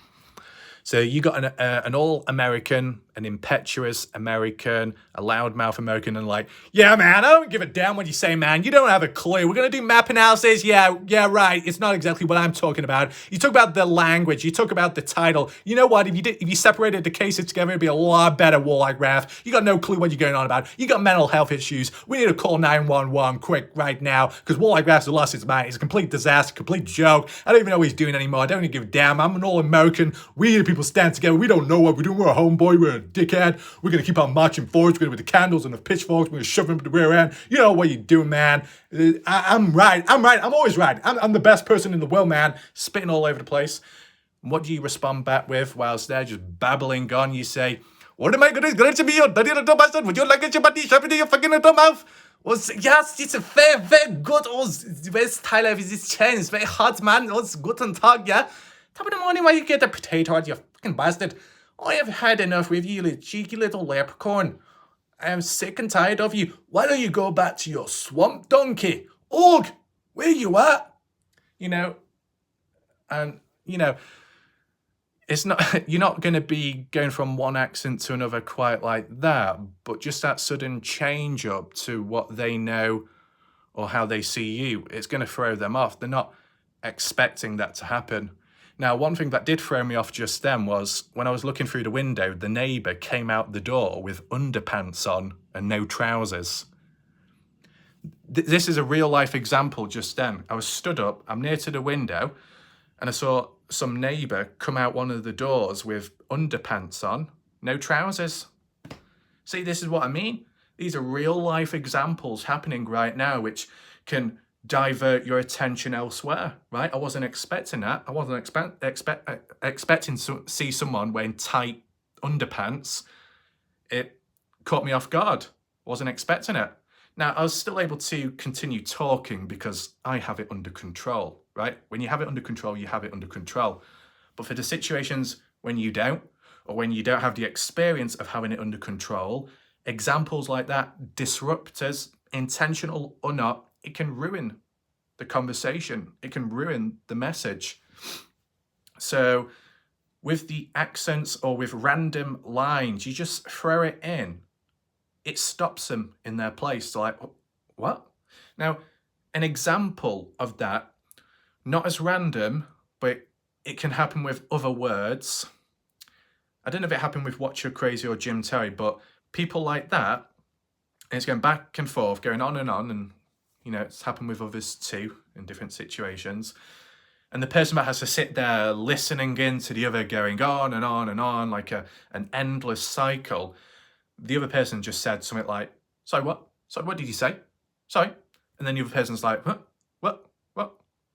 So you got an all-American, an impetuous American, a loudmouth American, and like, yeah, man, I don't give a damn what you say, man. You don't have a clue. We're going to do map analysis. Yeah, right. It's not exactly what I'm talking about. You talk about the language. You talk about the title. You know what? If you separated the cases together, it'd be a lot better, Walleye Graph. You got no clue what you're going on about. You got mental health issues. We need to call 911 quick right now because Walleye Graph's lost his mind. It's a complete disaster, complete joke. I don't even know what he's doing anymore. I don't even give a damn. I'm an all-American. We the people stand together. We don't know what we're doing. We're a homeboy. We're a dickhead. We're going to keep on marching forward. We're going to with the candles and the pitchforks. We're going to shove them to the rear end. You know what you're doing, man. I'm right. I'm always right. I'm the best person in the world, man. Spitting all over the place. And what do you respond back with whilst they're just babbling on? You say, what am I going to be your daddy little bastard? Would you like a chapati shoved in your fucking little mouth? Yes, it's a very, very good. Very style of this chain. It's very hot, man. It's good and talk, yeah? Top of the morning, why you get a potato out, you fucking bastard? I have had enough with you, cheeky little leprechaun. I am sick and tired of you. Why don't you go back to your swamp donkey? Ugh, where you at? You know, and, you know, it's not, you're not going to be going from one accent to another quite like that, but just that sudden change up to what they know or how they see you, it's going to throw them off. They're not expecting that to happen. Now, one thing that did throw me off just then was when I was looking through the window, the neighbour came out the door with underpants on and no trousers. This is a real life example just then. I was stood up, I'm near to the window, and I saw some neighbour come out one of the doors with underpants on, no trousers. See, this is what I mean. These are real life examples happening right now, which can divert your attention elsewhere, right? I wasn't expecting that. I wasn't expecting to see someone wearing tight underpants. It caught me off guard. Wasn't expecting it. Now, I was still able to continue talking because I have it under control, right? When you have it under control, you have it under control. But for the situations when you don't, or when you don't have the experience of having it under control, examples like that, disruptors, intentional or not, it can ruin the conversation. It can ruin the message. So with the accents or with random lines, you just throw it in. It stops them in their place. So like, what? Now, an example of that, not as random, but it can happen with other words. I don't know if it happened with Watch Your Crazy or Jim Terry, but people like that, and it's going back and forth, going on, and you know, it's happened with others too in different situations. And the person that has to sit there listening in to the other going on and on and on like an endless cycle. The other person just said something like, sorry, what? Sorry, what did you say? Sorry. And then the other person's like, huh? What?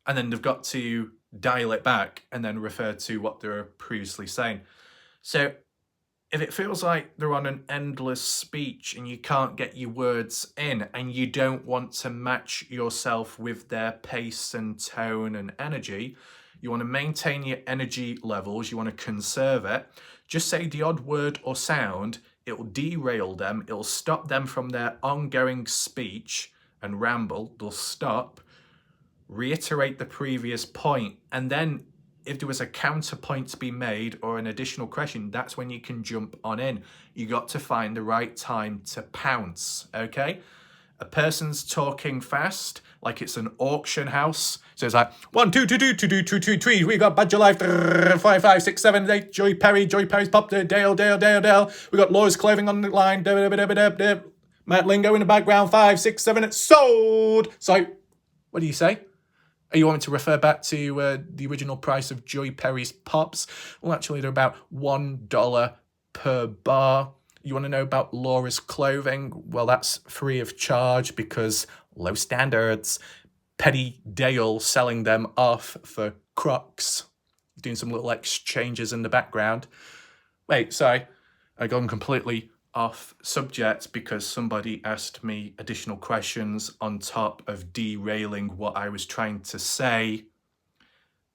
And then they've got to dial it back and then refer to what they were previously saying. So if it feels like they're on an endless speech and you can't get your words in and you don't want to match yourself with their pace and tone and energy, you want to maintain your energy levels, you want to conserve it, just say the odd word or sound, it will derail them, it will stop them from their ongoing speech and ramble, they'll stop, reiterate the previous point, and then if there was a counterpoint to be made or an additional question, that's when you can jump on in. You got to find the right time to pounce, okay? A person's talking fast, like it's an auction house. So it's like, 1, 2, 2, 2, 2, 2, 2, 2, 3, we got Badger Life, 5, 5, 6, 7, 8, Joy Perry's popped, Dale. We got Laura's Clothing on the line, Matt Lingo in the background, 5, 6, 7, it's sold. So, what do you say? You want me to refer back to the original price of Joy Perry's Pops? Well, actually, they're about $1 per bar. You want to know about Laura's Clothing? Well, that's free of charge because low standards. Petty Dale selling them off for Crocs. Doing some little exchanges in the background. Wait, sorry. I've gone completely off subject because somebody asked me additional questions on top of derailing what I was trying to say.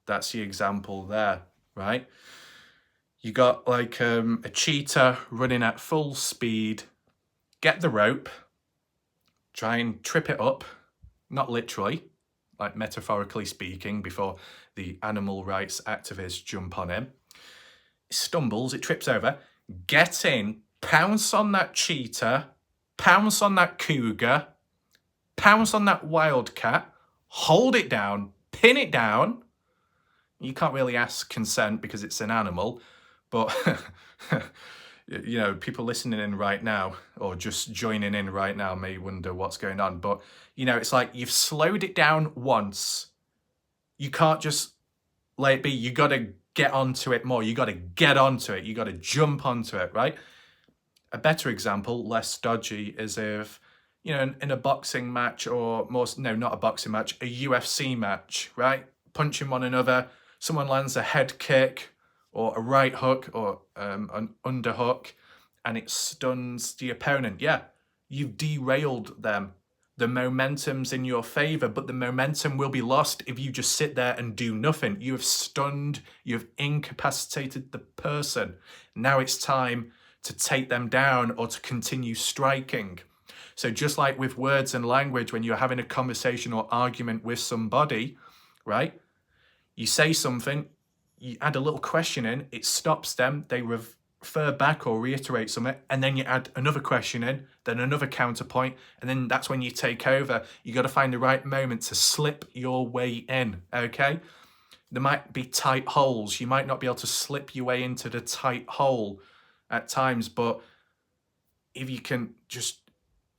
That's the example there, right? You got like a cheetah running at full speed, get the rope, try and trip it up, not literally, like metaphorically speaking, before the animal rights activists jump on him. It stumbles, it trips over, get in, pounce on that cheetah, pounce on that cougar, pounce on that wildcat, hold it down, pin it down. You can't really ask consent because it's an animal, but you know, people listening in right now or just joining in right now may wonder what's going on. But, you know, it's like you've slowed it down once. You can't just let it be. You got to get onto it more. You got to get onto it. You got to jump onto it, right? A better example, less dodgy, is if, you know, in a boxing match or not a boxing match, a UFC match, right? Punching one another, someone lands a head kick or a right hook or an underhook and it stuns the opponent. Yeah, you've derailed them. The momentum's in your favor, but the momentum will be lost if you just sit there and do nothing. You have stunned, you've incapacitated the person. Now it's time to take them down or to continue striking. So just like with words and language, when you're having a conversation or argument with somebody, right? You say something, you add a little question in, it stops them, they refer back or reiterate something, and then you add another question in, then another counterpoint, and then that's when you take over. You got to find the right moment to slip your way in, okay? There might be tight holes. You might not be able to slip your way into the tight hole at times, but if you can just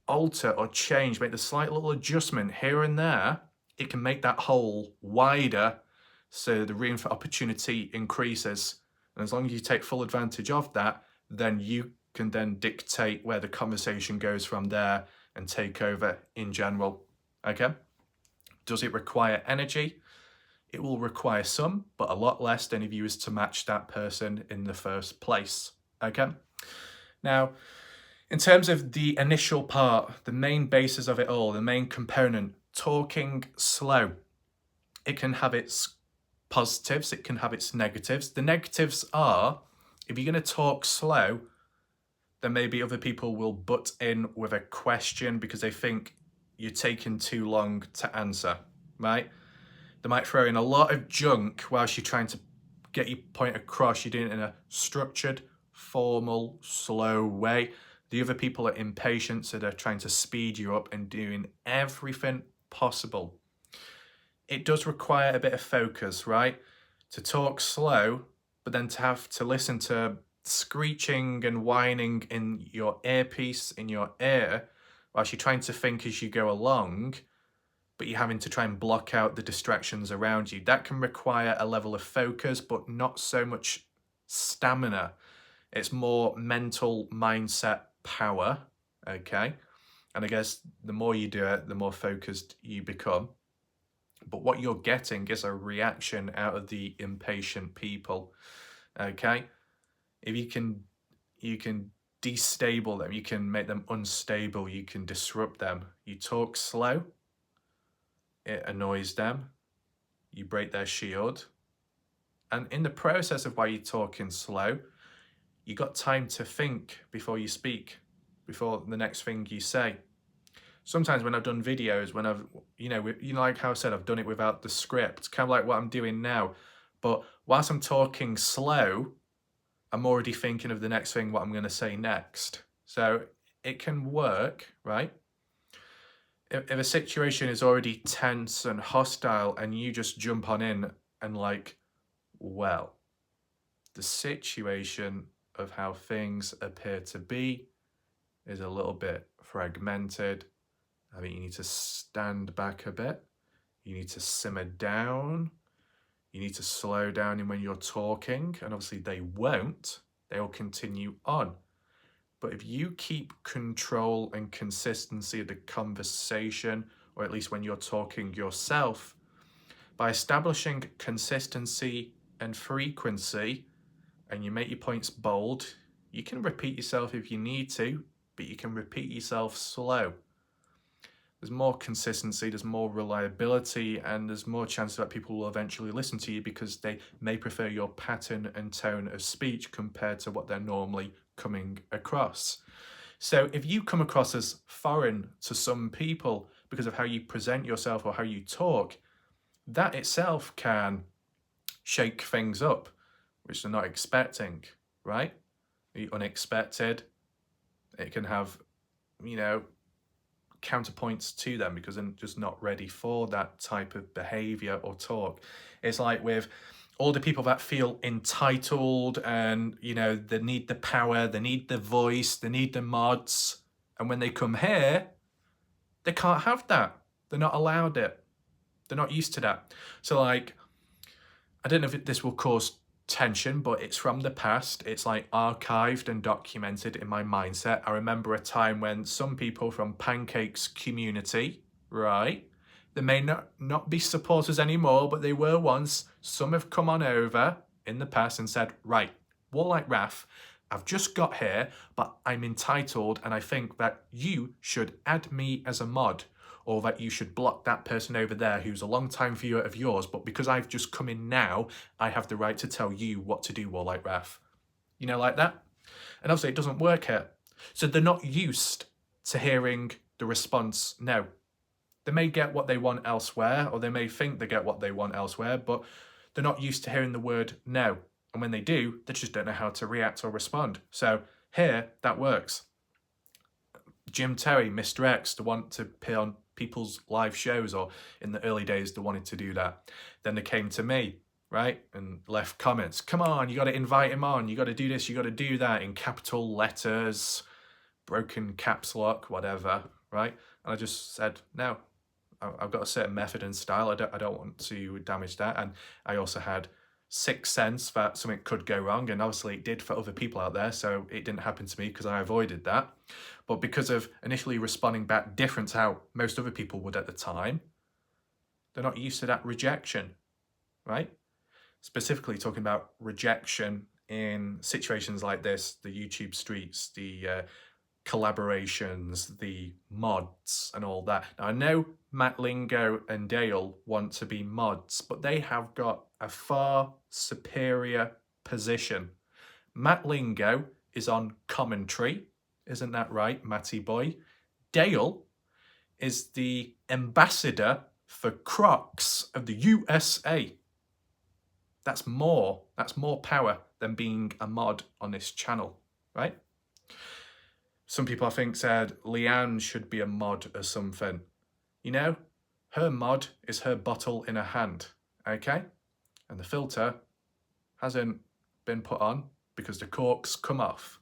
alter or change, make the slight little adjustment here and there, it can make that hole wider so the room for opportunity increases. And as long as you take full advantage of that, then you can then dictate where the conversation goes from there and take over in general, okay? Does it require energy? It will require some, but a lot less than if you was to match that person in the first place, okay? Now, in terms of the initial part, the main basis of it all, the main component, talking slow. It can have its positives, it can have its negatives. The negatives are, if you're going to talk slow, then maybe other people will butt in with a question because they think you're taking too long to answer, right? They might throw in a lot of junk whilst you're trying to get your point across. You're doing it in a structured, formal, slow way. The other people are impatient, so they're trying to speed you up and doing everything possible. It does require a bit of focus, right? To talk slow, but then to have to listen to screeching and whining in your earpiece, in your ear, whilst you're trying to think as you go along, but you're having to try and block out the distractions around you. That can require a level of focus, but not so much stamina. It's more mental mindset power, okay? And I guess the more you do it, the more focused you become. But what you're getting is a reaction out of the impatient people, okay? If you can destabilize them, you can make them unstable, you can disrupt them. You talk slow, it annoys them, you break their shield. And in the process of why you're talking slow, you got time to think before you speak, before the next thing you say. Sometimes when I've done videos, when I've, like how I said, I've done it without the script, kind of like what I'm doing now. But whilst I'm talking slow, I'm already thinking of the next thing, what I'm going to say next. So it can work, right? If a situation is already tense and hostile and you just jump on in and like, well, the situation of how things appear to be is a little bit fragmented. I mean, you need to stand back a bit. You need to simmer down. You need to slow down in when you're talking. And obviously they won't. They'll continue on. But if you keep control and consistency of the conversation, or at least when you're talking yourself, by establishing consistency and frequency, and you make your points bold, you can repeat yourself if you need to, but you can repeat yourself slow. There's more consistency, there's more reliability, and there's more chance that people will eventually listen to you because they may prefer your pattern and tone of speech compared to what they're normally coming across. So if you come across as foreign to some people because of how you present yourself or how you talk, that itself can shake things up, which they're not expecting, right? The unexpected, it can have, counterpoints to them because they're just not ready for that type of behavior or talk. It's like with all the people that feel entitled and, they need the power, they need the voice, they need the mods. And when they come here, they can't have that. They're not allowed it. They're not used to that. So like, I don't know if this will cause tension, but it's from the past. It's like archived and documented in my mindset. I remember a time when some people from Pancake's community, right, they may not be supporters anymore, but they were once. Some have come on over in the past and said, right, Warlike Raph, I've just got here, but I'm entitled and I think that you should add me as a mod, or that you should block that person over there who's a long-time viewer of yours, but because I've just come in now, I have the right to tell you what to do, Warlike Raph. Like that? And obviously it doesn't work here. So they're not used to hearing the response no. They may get what they want elsewhere, or they may think they get what they want elsewhere, but they're not used to hearing the word no. And when they do, they just don't know how to react or respond. So here, that works. Jim Terry, Mr. X, they want to appear on people's live shows, or in the early days they wanted to do that. Then they came to me, right, and left comments. Come on, you got to invite him on, you got to do this, you got to do that, in capital letters, broken caps lock, whatever, right? And I just said, no, I've got a certain method and style. I don't want to damage that. And I also had sixth sense that something could go wrong, and obviously it did for other people out there, so it didn't happen to me because I avoided that. But because of initially responding back different to how most other people would at the time, they're not used to that rejection, right? Specifically talking about rejection in situations like this, the YouTube streets, the collaborations, the mods and all that. Now I know Matt Lingo and Dale want to be mods, but they have got a far superior position. Matt Lingo is on commentary, isn't that right, Matty boy? Dale is the ambassador for Crocs of the USA. That's more power than being a mod on this channel, right? Some people, I think, said Leanne should be a mod or something. You know, her mod is her bottle in her hand, okay? And the filter hasn't been put on because the corks come off.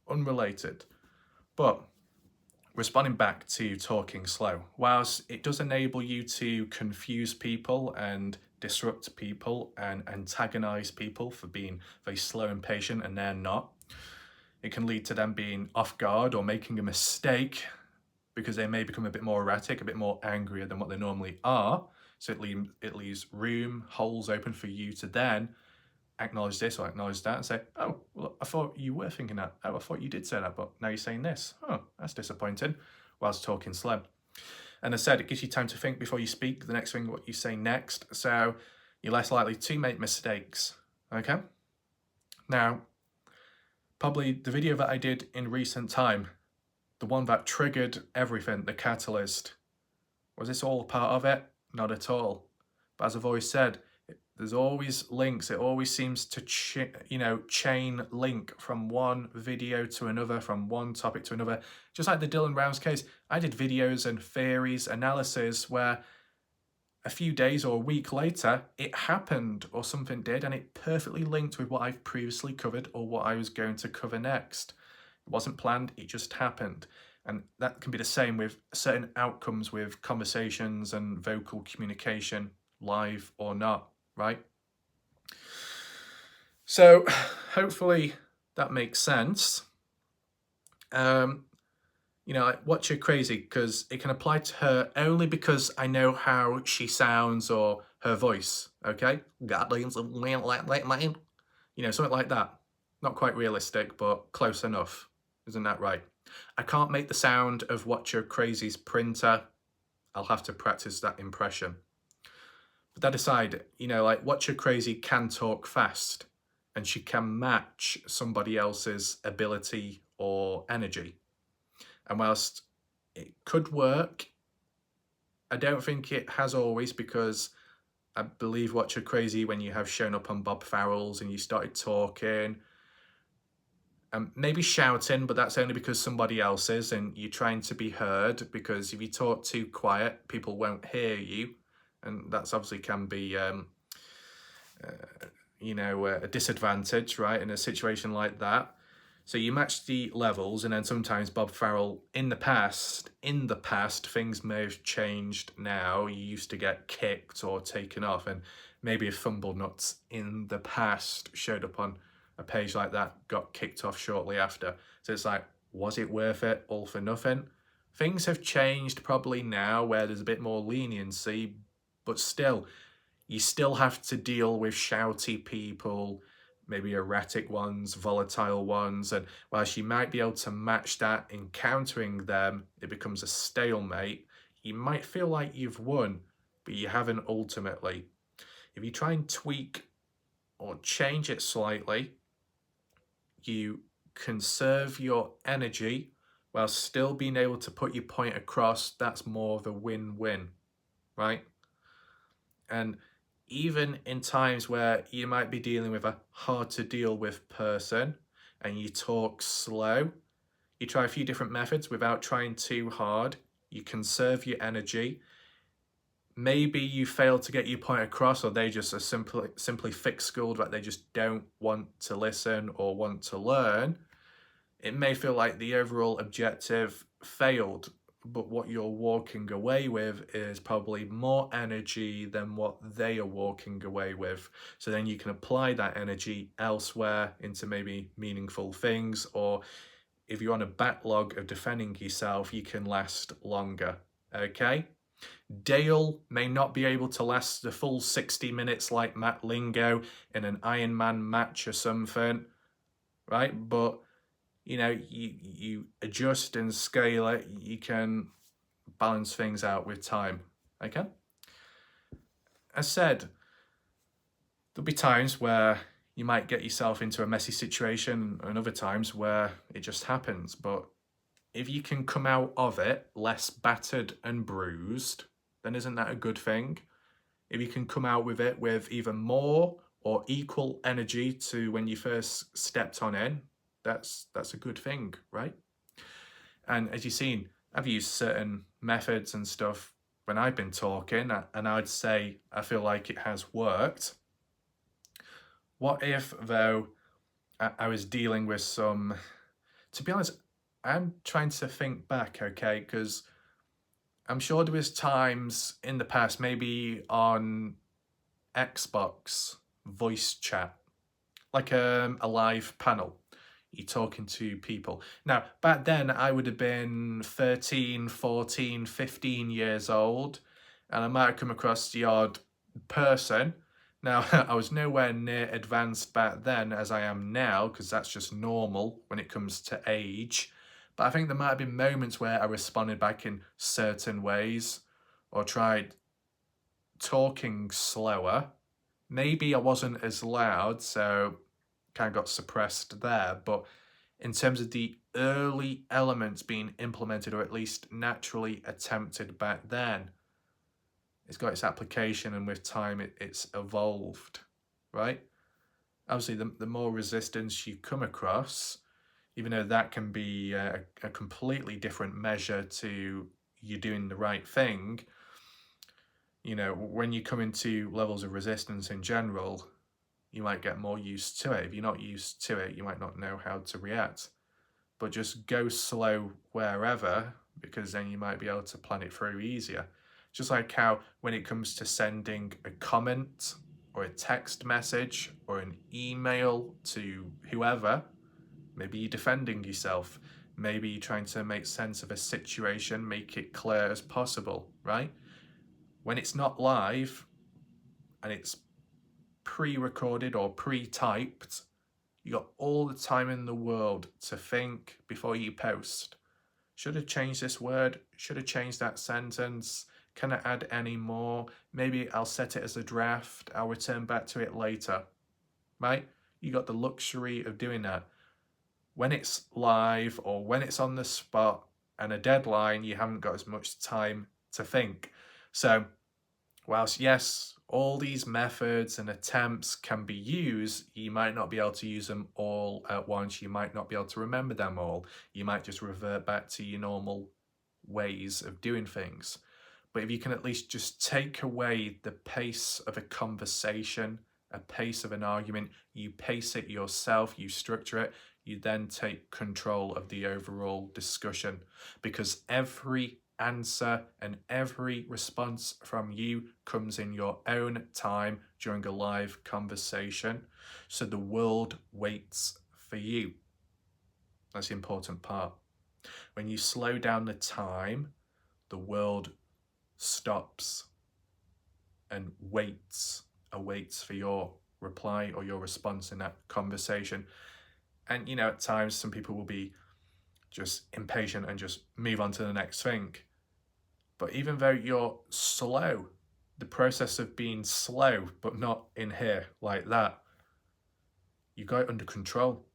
Unrelated. But responding back to talking slow, whilst it does enable you to confuse people and disrupt people and antagonize people for being very slow and patient and they're not, it can lead to them being off guard or making a mistake because they may become a bit more erratic, a bit more angrier than what they normally are. So it leaves room, holes open for you to then acknowledge this or acknowledge that and say, oh, well, I thought you were thinking that. Oh, I thought you did say that, but now you're saying this. Oh, that's disappointing, whilst talking slow. And as I said, it gives you time to think before you speak the next thing, what you say next. So you're less likely to make mistakes, okay? Now, probably the video that I did in recent time, the one that triggered everything, the catalyst, was this all part of it? Not at all. But as I've always said, there's always links. It always seems to chain link from one video to another, from one topic to another. Just like the Dylan Rounds case, I did videos and theories, analysis where a few days or a week later, it happened or something did, and it perfectly linked with what I've previously covered or what I was going to cover next. It wasn't planned, it just happened. And that can be the same with certain outcomes with conversations and vocal communication, live or not, right? So hopefully that makes sense. You know, like, Watch Her Crazy, because it can apply to her only because I know how she sounds or her voice, okay? You know, something like that. Not quite realistic, but close enough. Isn't that right? I can't make the sound of Watch Her Crazy's printer. I'll have to practice that impression. But that aside, you know, like Watch Her Crazy can talk fast and she can match somebody else's ability or energy. And whilst it could work, I don't think it has always, because I believe Watch Her Crazy, when you have shown up on Bob Farrell's and you started talking, maybe shouting, but that's only because somebody else is and you're trying to be heard, because if you talk too quiet, people won't hear you. And that's obviously can be, you know, a disadvantage, right, in a situation like that. So you match the levels, and then sometimes Bob Farrell, in the past, things may have changed now. You used to get kicked or taken off, and maybe if Fumble Nuts in the past showed up on a page like that, got kicked off shortly after. So it's like, was it worth it all for nothing? Things have changed probably now where there's a bit more leniency, but still, you still have to deal with shouty people, maybe erratic ones, volatile ones, and whilst you might be able to match that in countering them, it becomes a stalemate. You might feel like you've won, but you haven't ultimately. If you try and tweak or change it slightly, you conserve your energy while still being able to put your point across. That's more of a win-win, right? And even in times where you might be dealing with a hard to deal with person and you talk slow, you try a few different methods without trying too hard, you conserve your energy. Maybe you fail to get your point across, or they just are simply thick-skulled, right? They just don't want to listen or want to learn. It may feel like the overall objective failed, but what you're walking away with is probably more energy than what they are walking away with. So then you can apply that energy elsewhere into maybe meaningful things, or if you're on a backlog of defending yourself, you can last longer, okay? Dale may not be able to last the full 60 minutes like Matt Lingo in an Iron Man match or something, right? But you adjust and scale it. You can balance things out with time. Okay? As said, there'll be times where you might get yourself into a messy situation and other times where it just happens. But if you can come out of it less battered and bruised, then isn't that a good thing? If you can come out with it with either more or equal energy to when you first stepped on in, that's a good thing, right? And as you've seen, I've used certain methods and stuff when I've been talking, and I'd say I feel like it has worked. What if, though, I was dealing with some... To be honest, I'm trying to think back, okay, because I'm sure there was times in the past, maybe on Xbox voice chat, like a live panel. You're talking to people. Now, back then, I would have been 13, 14, 15 years old, and I might have come across the odd person. Now, I was nowhere near advanced back then as I am now, because that's just normal when it comes to age. But I think there might have been moments where I responded back in certain ways, or tried talking slower. Maybe I wasn't as loud, so kind of got suppressed there. But in terms of the early elements being implemented, or at least naturally attempted back then, it's got its application, and with time it's evolved, right? Obviously, the more resistance you come across, even though that can be a completely different measure to you doing the right thing, when you come into levels of resistance in general, you might get more used to it. If you're not used to it, you might not know how to react. But just go slow wherever, because then you might be able to plan it through easier. Just like how when it comes to sending a comment or a text message or an email to whoever, maybe you're defending yourself, maybe you're trying to make sense of a situation, make it clear as possible, right? When it's not live and it's pre-recorded or pre-typed, you got all the time in the world to think before you post. Should I change this word? Should I change that sentence? Can I add any more? Maybe I'll set it as a draft. I'll return back to it later, right? You got the luxury of doing that. When it's live or when it's on the spot and a deadline, you haven't got as much time to think. So whilst, yes, all these methods and attempts can be used, you might not be able to use them all at once. You might not be able to remember them all. You might just revert back to your normal ways of doing things. But if you can at least just take away the pace of a conversation, a pace of an argument, you pace it yourself, you structure it, you then take control of the overall discussion, because every answer and every response from you comes in your own time during a live conversation. So the world waits for you. That's the important part. When you slow down the time, the world stops and awaits for your reply or your response in that conversation. And at times some people will be just impatient and just move on to the next thing. But even though you're slow, the process of being slow, but not in here like that, you got it under control.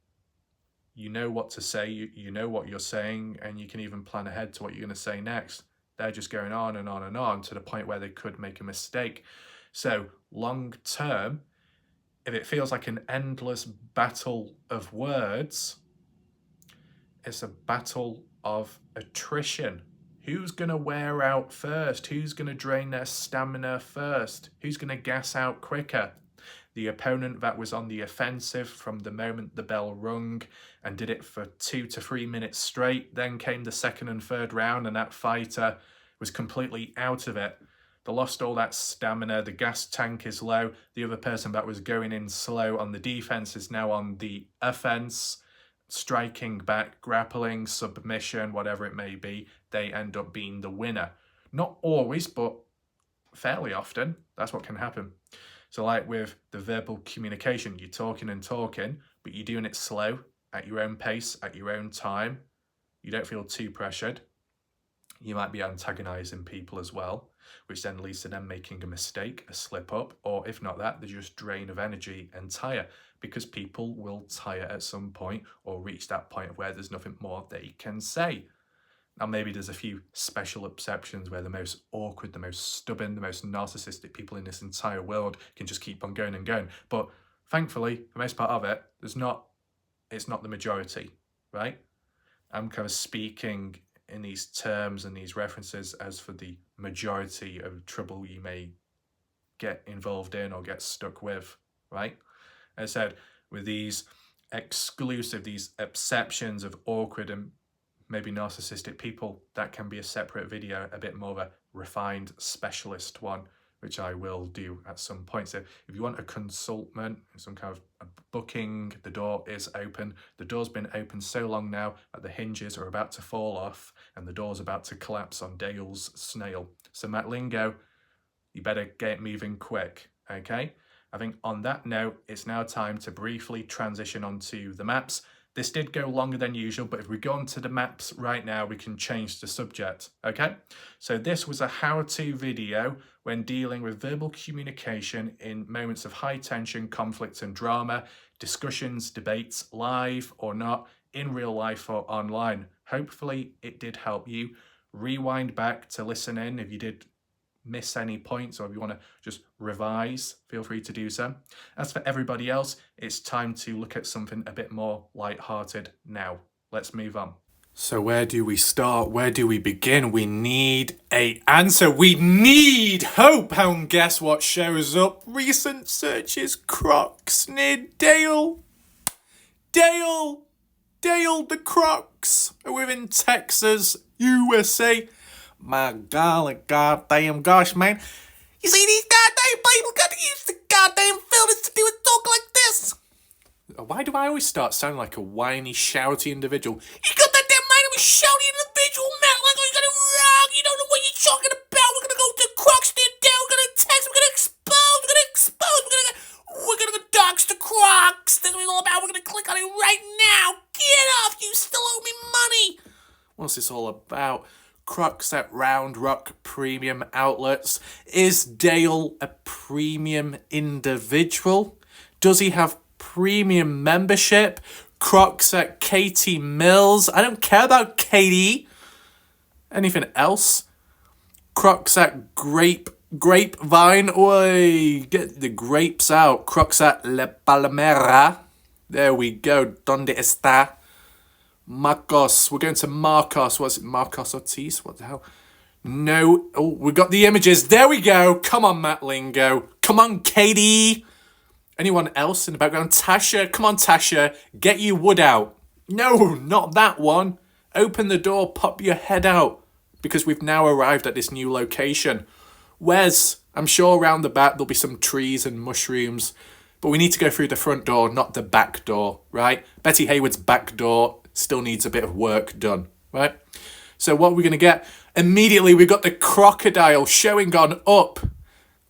You know what to say, you know what you're saying, and you can even plan ahead to what you're going to say next. They're just going on and on and on to the point where they could make a mistake. So long term, if it feels like an endless battle of words, it's a battle of attrition. Who's going to wear out first? Who's going to drain their stamina first? Who's going to gas out quicker? The opponent that was on the offensive from the moment the bell rung and did it for 2 to 3 minutes straight. Then came the second and third round and that fighter was completely out of it. They lost all that stamina, the gas tank is low. The other person that was going in slow on the defense is now on the offense, striking back, grappling, submission, whatever it may be. They end up being the winner. Not always, but fairly often, that's what can happen. So like with the verbal communication, you're talking and talking, but you're doing it slow. at your own pace, at your own time. You don't feel too pressured. You might be antagonizing people as well, which then leads to them making a mistake, a slip up, or if not that, they just drain of energy and tire, because people will tire at some point or reach that point where there's nothing more they can say. Now, maybe there's a few special exceptions where the most awkward, the most stubborn, the most narcissistic people in this entire world can just keep on going and going. But thankfully, for the most part of it, it's not the majority, right? I'm kind of speaking in these terms and these references as for the majority of trouble you may get involved in or get stuck with, right? As I said, with these exclusive, these exceptions of awkward and maybe narcissistic people, that can be a separate video, a bit more of a refined specialist one, which I will do at some point. So if you want a consultant, some kind of a booking, the door is open. The door's been open so long now that the hinges are about to fall off and the door's about to collapse on Dale's snail. So Matt Lingo, you better get moving quick, okay? I think on that note, it's now time to briefly transition onto the maps. This did go longer than usual, but if we go onto the maps right now, we can change the subject, okay? So this was a how-to video when dealing with verbal communication in moments of high tension, conflict and drama, discussions, debates, live or not, in real life or online. Hopefully it did help you. Rewind back to listen in if you did miss any points, or if you want to just revise, feel free to do so. As for everybody else, it's time to look at something a bit more light-hearted now. Let's move on. So where do we start? Where do we begin? We need an answer. We need hope. And guess what shows up? Recent searches, Crocs near Dale. Dale the Crocs are within Texas, USA. My golly, goddamn gosh, man. You see, these goddamn people got to use the goddamn filters to do a talk like this. Why do I always start sounding like a whiny, shouty individual? You got that damn mind of a shouty individual, man. Like, you got it wrong. You don't know what you're talking about. We're going to go to Crocs near Dale. We're going to text. We're going to expose. We're going to dox the Crocs. That's what it's all about. We're going to click on it right now. Get off. You still owe me money. What's this all about? Crocs at Round Rock Premium Outlets. Is Dale a premium individual? Does he have premium membership? Crocs at Katie Mills. I don't care about Katie. Anything else? Crocs at Grapevine. Oi, get the grapes out. Crocs at La Palmera. There we go. Donde está? Marcos. We're going to Marcos. What's it? Marcos Ortiz? What the hell? No. Oh, we got the images. There we go. Come on, Matt Lingo. Come on, Katie. Anyone else in the background? Tasha. Come on, Tasha. Get your wood out. No, not that one. Open the door. Pop your head out. Because we've now arrived at this new location. Wes. I'm sure around the back there'll be some trees and mushrooms. But we need to go through the front door, not the back door, right? Betty Hayward's back door still needs a bit of work done, right? So what are we going to get? Immediately, we've got the crocodile showing on up.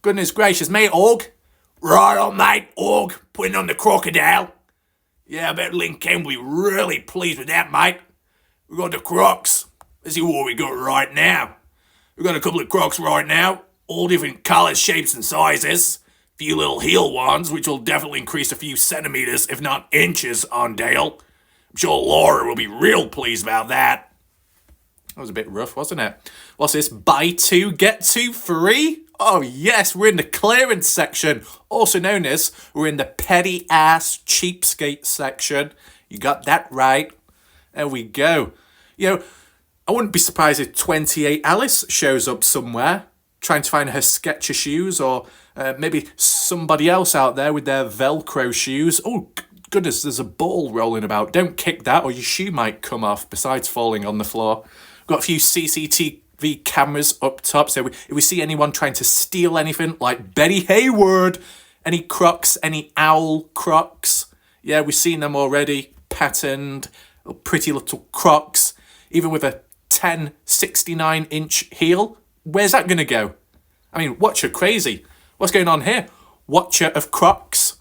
Goodness gracious, mate, Org. Right on, mate, Org. Putting on the crocodile. Yeah, I bet Link Ken will be really pleased with that, mate. We've got the Crocs. Let's see what we got right now. We've got a couple of Crocs right now. All different colours, shapes and sizes. A few little heel ones, which will definitely increase a few centimetres, if not inches, on Dale. I'm sure Laura will be real pleased about that. That was a bit rough, wasn't it? What's this? Buy two, get two free? Oh yes, we're in the clearance section. Also known as, we're in the petty ass cheapskate section. You got that right. There we go. You know, I wouldn't be surprised if 28 Alice shows up somewhere, trying to find her Skechers shoes, or maybe somebody else out there with their Velcro shoes. Oh, goodness, there's a ball rolling about. Don't kick that or your shoe might come off, besides falling on the floor. We've got a few CCTV cameras up top, so if we see anyone trying to steal anything, like Betty Hayward, any Crocs, any owl Crocs, yeah, we've seen them already, patterned, pretty little Crocs, even with a 1069-inch heel. Where's that going to go? I mean, Watcher crazy. What's going on here? Watcher of Crocs.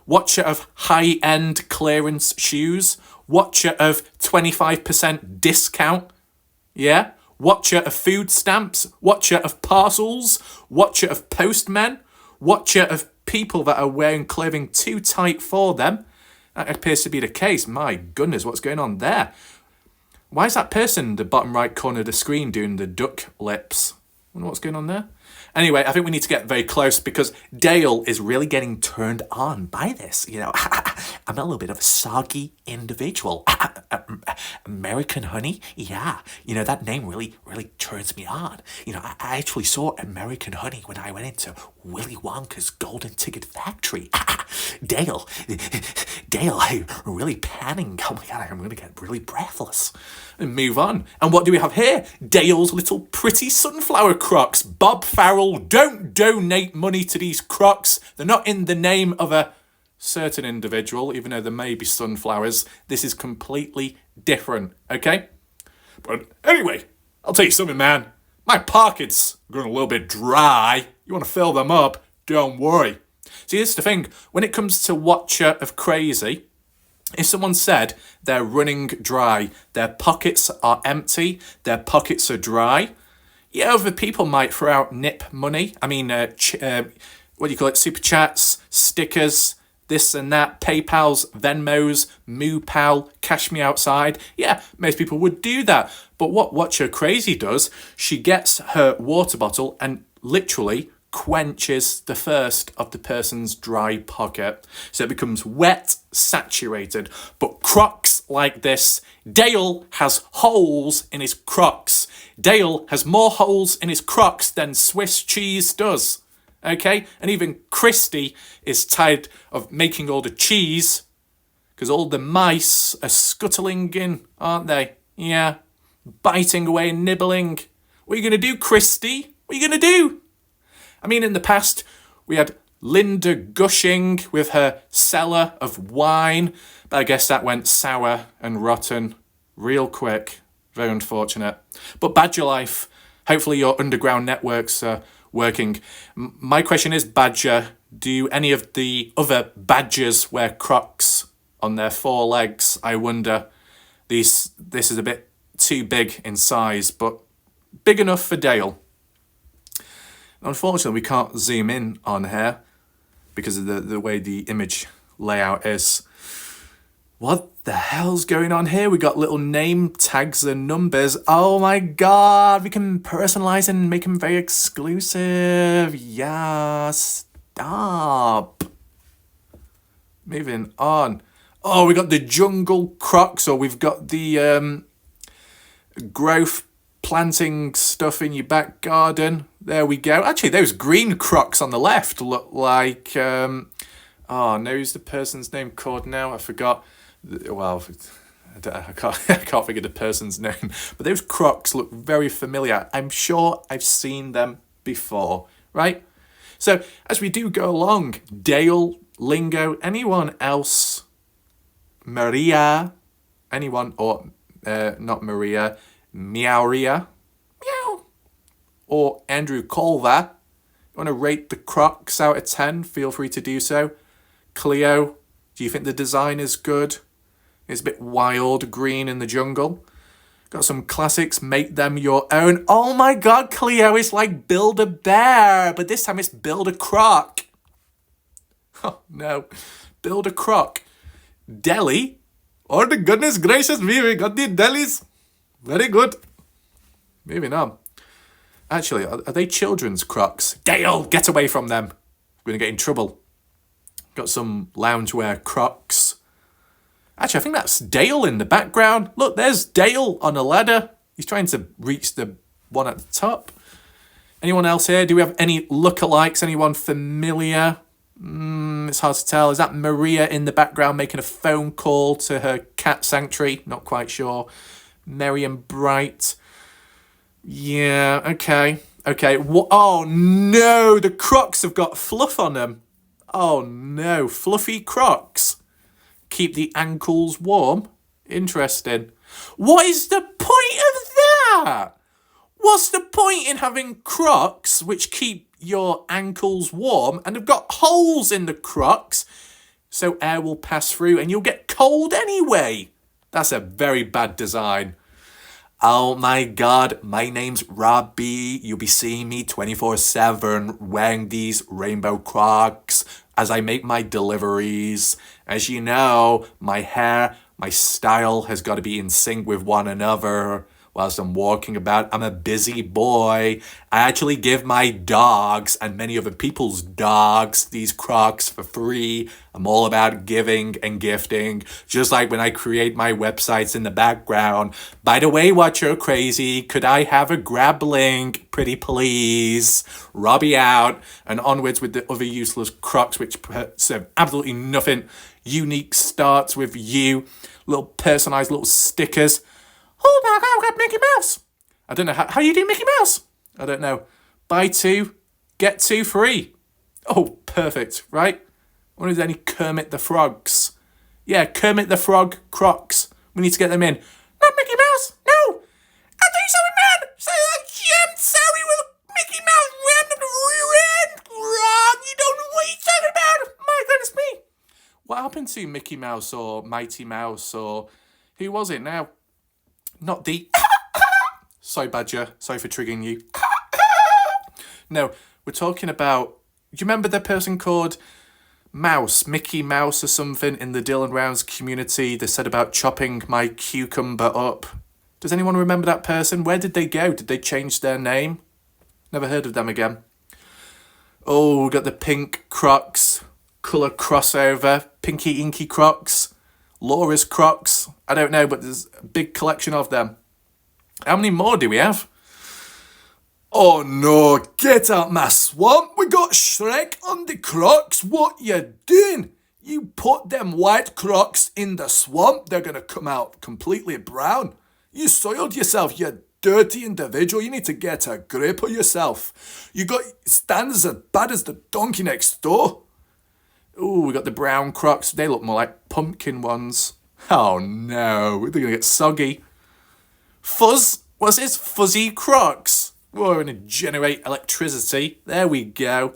Watcher of high-end clearance shoes. Watcher of 25% discount. Yeah? Watcher of food stamps. Watcher of parcels. Watcher of postmen. Watcher of people that are wearing clothing too tight for them. That appears to be the case. My goodness, what's going on there? Why is that person in the bottom right corner of the screen doing the duck lips? I wonder what's going on there. Anyway, I think we need to get very close because Dale is really getting turned on by this. You know, I'm a little bit of a soggy individual. American Honey? Yeah. You know, that name really turns me on. You know, I actually saw American Honey when I went into Willy Wonka's Golden Ticket Factory. Dale, I'm really panning. Oh my God, I'm going to get really breathless. And move on. And what do we have here? Dale's little pretty sunflower crocs. Bob Farrell, don't donate money to these crocs. They're not in the name of a certain individual, even though there may be sunflowers. This is completely different, okay? But anyway, I'll tell you something, man. My pockets are going a little bit dry. You want to fill them up? Don't worry. See, this is the thing. When it comes to Watcher of Crazy, if someone said they're running dry, their pockets are empty, their pockets are dry, yeah, other people might throw out nip money. I mean, what do you call it? Super chats, stickers, this and that, PayPals, Venmos, MooPal, Cash Me Outside. Yeah, most people would do that. But what Watcher Crazy does, she gets her water bottle and literally quenches the thirst of the person's dry pocket. So it becomes wet, saturated. But Crocs like this, Dale has holes in his Crocs. Dale has more holes in his Crocs than Swiss cheese does. Okay? And even Christy is tired of making all the cheese because all the mice are scuttling in, aren't they? Yeah. Biting away, nibbling. What are you going to do, Christy? What are you going to do? I mean, in the past, we had Linda gushing with her cellar of wine, but I guess that went sour and rotten real quick. Very unfortunate. But Badger Life, hopefully your underground networks are working. My question is, Badger, do any of the other badgers wear Crocs on their four legs? I wonder. This is a bit too big in size, but big enough for Dale. Unfortunately, we can't zoom in on here because of the way the image layout is. What the hell's going on here? We got little name tags and numbers. Oh my God, we can personalize and make them very exclusive. Yeah, stop. Moving on. Oh, we got the jungle crocs, or we've got the growth planting stuff in your back garden. There we go. Actually, those green crocs on the left look like... oh, no, who's the person's name called now? I forgot. Well, I can't figure the person's name. But those crocs look very familiar. I'm sure I've seen them before, right? So, as we do go along, Dale, Lingo, anyone else? Maria? Anyone? Or, not Maria... Meowria, meow, or Andrew Colver. You want to rate the Crocs out of 10? Feel free to do so. Cleo, do you think the design is good? It's a bit wild, green in the jungle. Got some classics, make them your own. Oh my God, Cleo, it's like Build a Bear, but this time it's Build a Croc. Oh no, Build a Croc. Deli? Oh the goodness gracious me, we got the delis. Very good. Moving on. Actually, are they children's Crocs? Dale, get away from them. We're going to get in trouble. Got some loungewear Crocs. Actually, I think that's Dale in the background. Look, there's Dale on a ladder. He's trying to reach the one at the top. Anyone else here? Do we have any lookalikes? Anyone familiar? It's hard to tell. Is that Maria in the background making a phone call to her cat sanctuary? Not quite sure. Merry and bright. Yeah, okay. Oh no, the Crocs have got fluff on them. Oh no, fluffy Crocs. Keep the ankles warm. Interesting. What is the point of that? What's the point in having Crocs which keep your ankles warm and have got holes in the Crocs so air will pass through and you'll get cold anyway? That's a very bad design. Oh my god, my name's Robbie. You'll be seeing me 24/7 wearing these rainbow Crocs as I make my deliveries. As you know, my hair, my style has got to be in sync with one another whilst I'm walking about. I'm a busy boy. I actually give my dogs and many other people's dogs these Crocs for free. I'm all about giving and gifting, just like when I create my websites in the background. By the way, Watcher Crazy, could I have a grab link, pretty please? Robbie out, and onwards with the other useless Crocs, which serve absolutely nothing unique. Starts with you, little personalized little stickers. Oh my god, I've got Mickey Mouse. I don't know how you do Mickey Mouse. I don't know. Buy 2, get 2 free. Oh, perfect, right? I wonder if there's any Kermit the Frogs. Yeah, Kermit the Frog Crocs. We need to get them in. Not Mickey Mouse, no. I'll do something, man. So I'm sorry with Mickey Mouse random red frog. You don't know what you're talking about. My goodness me. What happened to Mickey Mouse or Mighty Mouse or who was it now? Not the... Sorry, Badger. Sorry for triggering you. No, we're talking about... Do you remember the person called Mouse, Mickey Mouse or something in the Dylan Rounds community that said about chopping my cucumber up? Does anyone remember that person? Where did they go? Did they change their name? Never heard of them again. Oh, we got the pink Crocs. Colour crossover. Pinky Inky Crocs. Laura's Crocs. I don't know, but there's a big collection of them. How many more do we have? Oh no, get out my swamp. We got Shrek on the Crocs. What you doing? You put them white Crocs in the swamp, they're going to come out completely brown. You soiled yourself, you dirty individual. You need to get a grip of yourself. You got standards as bad as the donkey next door. Ooh, we got the brown Crocs. They look more like pumpkin ones. Oh no, they're going to get soggy. Fuzz? What's this? Fuzzy Crocs. We're going to generate electricity. There we go.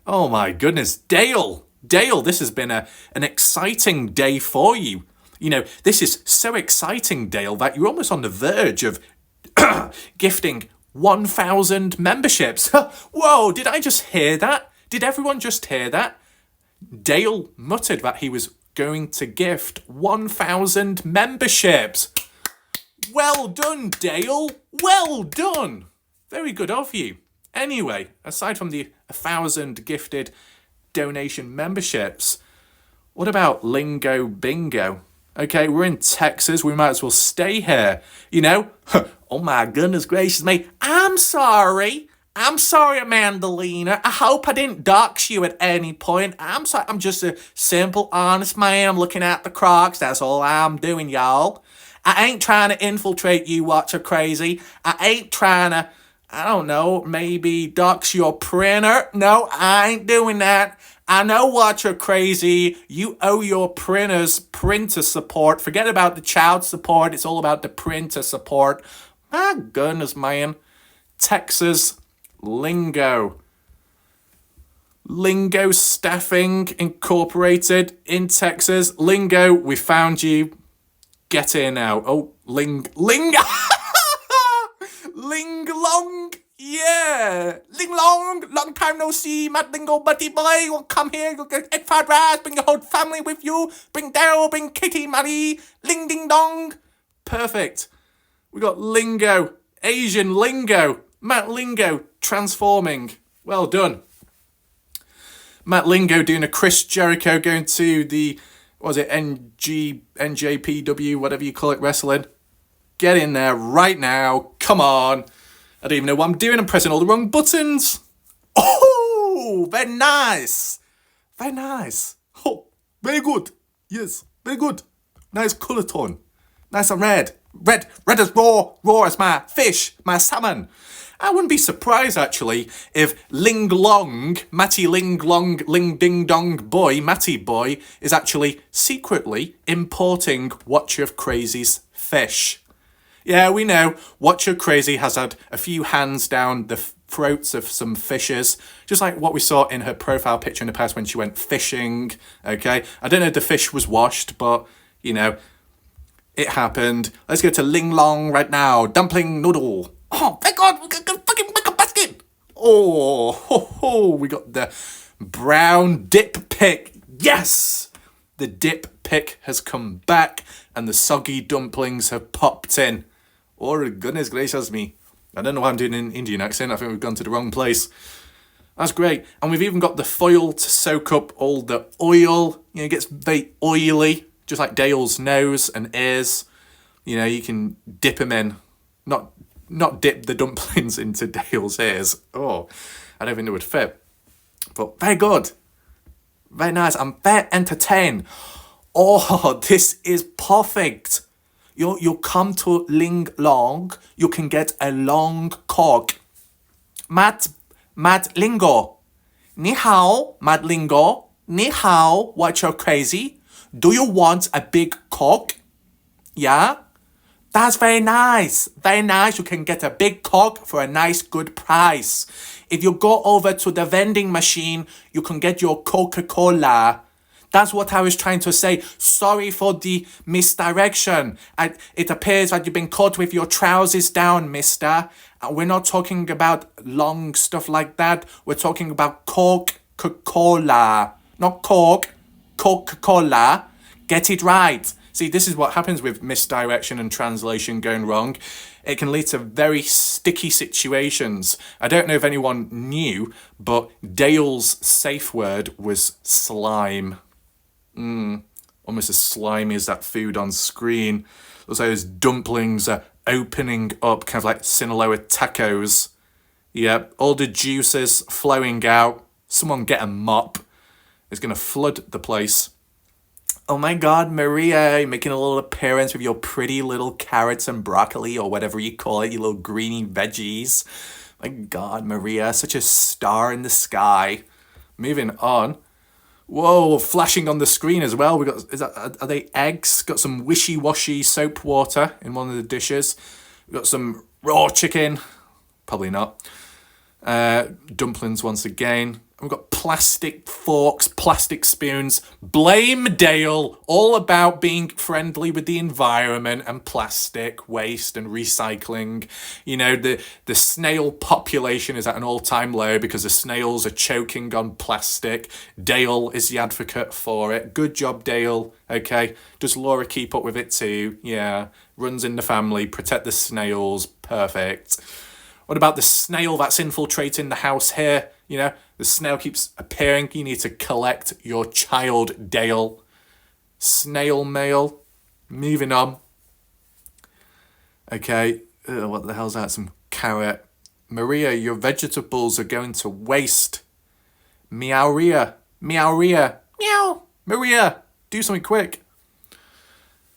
Oh my goodness. Dale, this has been an exciting day for you. You know, this is so exciting, Dale, that you're almost on the verge of gifting 1,000 memberships. Whoa, did I just hear that? Did everyone just hear that? Dale muttered that he was going to gift 1,000 memberships. Well done, Dale. Well done. Very good of you. Anyway, aside from the 1,000 gifted donation memberships, what about Lingo Bingo? Okay, we're in Texas. We might as well stay here. You know? Oh my goodness gracious me. I'm sorry, Amandalina. I hope I didn't dox you at any point. I'm sorry. I'm just a simple, honest man. I'm looking at the Crocs. That's all I'm doing, y'all. I ain't trying to infiltrate you, Watcher Crazy. I ain't trying to, I don't know, maybe dox your printer. No, I ain't doing that. I know, Watcher Crazy, you owe your printers printer support. Forget about the child support. It's all about the printer support. My goodness, man. Texas Lingo. Lingo Staffing Incorporated in Texas. Lingo, we found you. Get here now. Oh, Ling Long. Yeah. Ling Long. Long time no see. Matt Lingo, buddy boy. You'll come here. You'll get egg fried rice. Bring your whole family with you. Bring Daryl. Bring Kitty, Maddie. Ling ding dong. Perfect. We got Lingo. Asian Lingo. Matt Lingo transforming. Well done. Matt Lingo doing a Chris Jericho going to the, what was it, NJPW, whatever you call it, wrestling. Get in there right now. Come on. I don't even know what I'm doing. I'm pressing all the wrong buttons. Oh, very nice. Very nice. Oh, very good. Yes, very good. Nice colour tone. Nice and red. Red as raw as my fish, my salmon. I wouldn't be surprised, actually, if Ling Long, Matty Ling Long, Ling Ding Dong Boy, Matty Boy, is actually secretly importing Watcher Crazy's fish. Yeah, we know, Watcher Crazy has had a few hands down the throats of some fishes, just like what we saw in her profile picture in the past when she went fishing, okay? I don't know if the fish was washed, but, you know, It happened. Let's go to Ling Long right now. Dumpling noodle. Oh, thank God, we got fucking make a basket. Oh, ho, ho, we got the brown dip pick. Yes! The dip pick has come back and the soggy dumplings have popped in. Oh, goodness gracious me. I don't know why I'm doing an Indian accent. I think we've gone to the wrong place. That's great. And we've even got the foil to soak up all the oil. You know, it gets very oily, just like Dale's nose and ears. You know, you can dip them in. Not dip the dumplings into Dale's ears. Oh, I don't think it would fit. But very good. Very nice. I'm very entertained. Oh, this is perfect. You come to Ling Long, you can get a long cork. Matt Lingo. Ni hao, Matt Lingo. Ni hao, what you're crazy? Do you want a big cork? Yeah? That's very nice. Very nice. You can get a big cork for a nice, good price. If you go over to the vending machine, you can get your Coca-Cola. That's what I was trying to say. Sorry for the misdirection. It appears that you've been caught with your trousers down, mister. We're not talking about long stuff like that. We're talking about Coca-Cola. Not Coke. Coca-Cola. Get it right. See, this is what happens with misdirection and translation going wrong. It can lead to very sticky situations. I don't know if anyone knew, but Dale's safe word was slime. Almost as slimy as that food on screen. Looks like those dumplings are opening up, kind of like Sinaloa tacos. Yep, all the juices flowing out. Someone get a mop. It's going to flood the place. Oh my God, Maria, you're making a little appearance with your pretty little carrots and broccoli or whatever you call it, you little greeny veggies. My God, Maria, such a star in the sky. Moving on. Whoa, flashing on the screen as well. We got, are they eggs? Got some wishy-washy soap water in one of the dishes. We got some raw chicken. Probably not. Dumplings once again. We've got plastic forks, plastic spoons. Blame Dale. All about being friendly with the environment and plastic waste and recycling. You know, the snail population is at an all-time low because the snails are choking on plastic. Dale is the advocate for it. Good job, Dale. Okay. Does Laura keep up with it too? Yeah. Runs in the family. Protect the snails. Perfect. What about the snail that's infiltrating the house here? You know, the snail keeps appearing. You need to collect your child, Dale. Snail mail. Moving on. Okay. What the hell's that? Some carrot. Maria, your vegetables are going to waste. Meowria. Meowria. Meow. Maria, do something quick.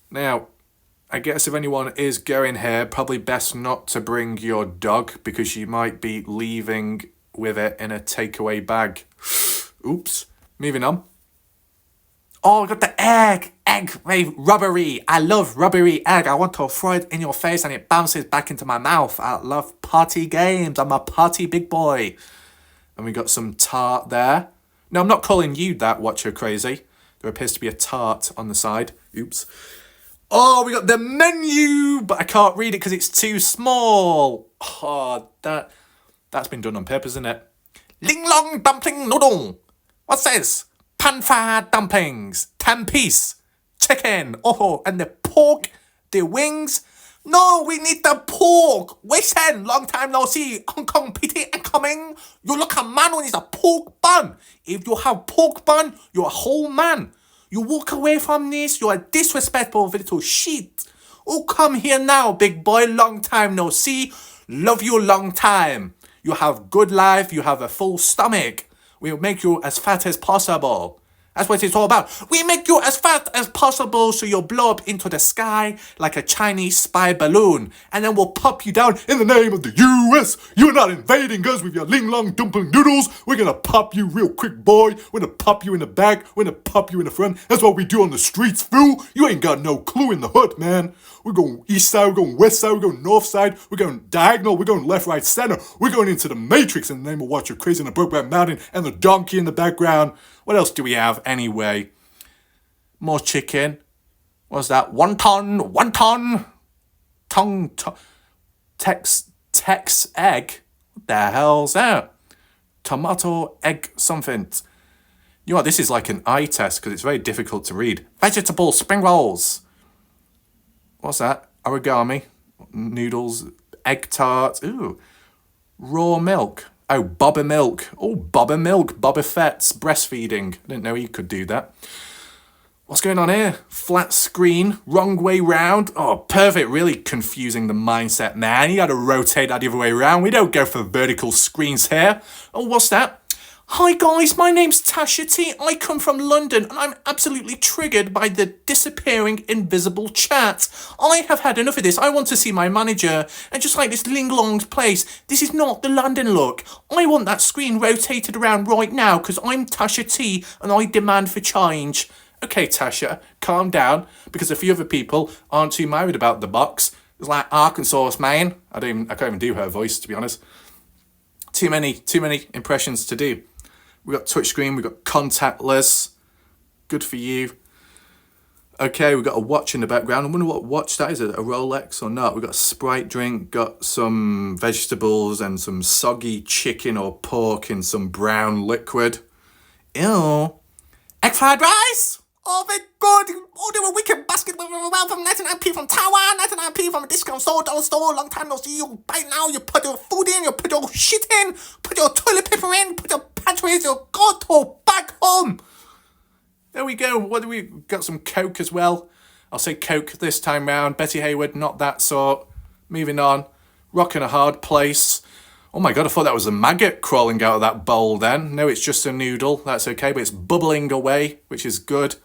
Now, I guess if anyone is going here, probably best not to bring your dog because you might be leaving with it in a takeaway bag. Oops. Moving on. Oh, I got the egg. Egg, very rubbery. I love rubbery egg. I want to throw it in your face and it bounces back into my mouth. I love party games. I'm a party big boy. And we got some tart there. No, I'm not calling you that, Watcher Crazy. There appears to be a tart on the side. Oops. Oh, we got the menu, but I can't read it because it's too small. Oh, that's been done on purpose, isn't it? Ling Long dumpling noodle. What's this? Pan fried dumplings. 10-piece. Chicken. Oh, and the pork. The wings. No, we need the pork. Wishing. Long time no see. Hong Kong PT and coming. You look a man who needs a pork bun. If you have pork bun, you're a whole man. You walk away from this, you're a disrespectful little shit. Oh, come here now, big boy. Long time no see. Love you long time. You have good life. You have a full stomach. We'll make you as fat as possible. That's what it's all about. We make you as fat as possible so you'll blow up into the sky like a Chinese spy balloon. And then we'll pop you down in the name of the US. You're not invading us with your Ling Long dumpling noodles. We're gonna pop you real quick, boy. We're gonna pop you in the back. We're gonna pop you in the front. That's what we do on the streets, fool. You ain't got no clue in the hood, man. We're going east side, we're going west side, we're going north side, we're going diagonal, we're going left, right, center. We're going into the Matrix in the name of Watcher Crazy and the Brokeback Mountain and the donkey in the background. What else do we have anyway? More chicken. What's that? Wonton. Tongue. Tex egg. What the hell's that? Tomato egg something. You know what? This is like an eye test because it's very difficult to read. Vegetable spring rolls. What's that? Origami. Noodles. Egg tart. Ooh. Raw milk. Oh, Boba milk. Oh, Boba milk. Boba Fett's breastfeeding. I didn't know you could do that. What's going on here? Flat screen, wrong way round. Oh, perfect. Really confusing the mindset, man. You gotta rotate that the other way around. We don't go for vertical screens here. Oh, what's that? Hi guys, my name's Tasha T. I come from London and I'm absolutely triggered by the disappearing invisible chat. I have had enough of this. I want to see my manager. And just like this Ling Long's place, this is not the London look. I want that screen rotated around right now because I'm Tasha T and I demand for change. Okay, Tasha, calm down, because a few other people aren't too married about the box. It's like Arkansas, man. I can't even do her voice, to be honest. Too many impressions to do. We got touchscreen, we got contactless. Good for you. Okay, we got a watch in the background. I wonder what watch that is. A Rolex or not? We got a Sprite drink, got some vegetables and some soggy chicken or pork in some brown liquid. Ew. Egg fried rice. Oh, they're good. Oh, they were wicked basket from 99p from Taiwan, 99p from a discount store, dollar store. Long time no see. You buy now, you put your food in, you put your shit in, put your toilet paper in, put your pantries, you go to back home. There we go. What do we got? Some Coke as well. I'll say Coke this time round. Betty Hayward, not that sort. Moving on. Rock in a hard place. Oh my God, I thought that was a maggot crawling out of that bowl then. No, it's just a noodle. That's okay, but it's bubbling away, which is good.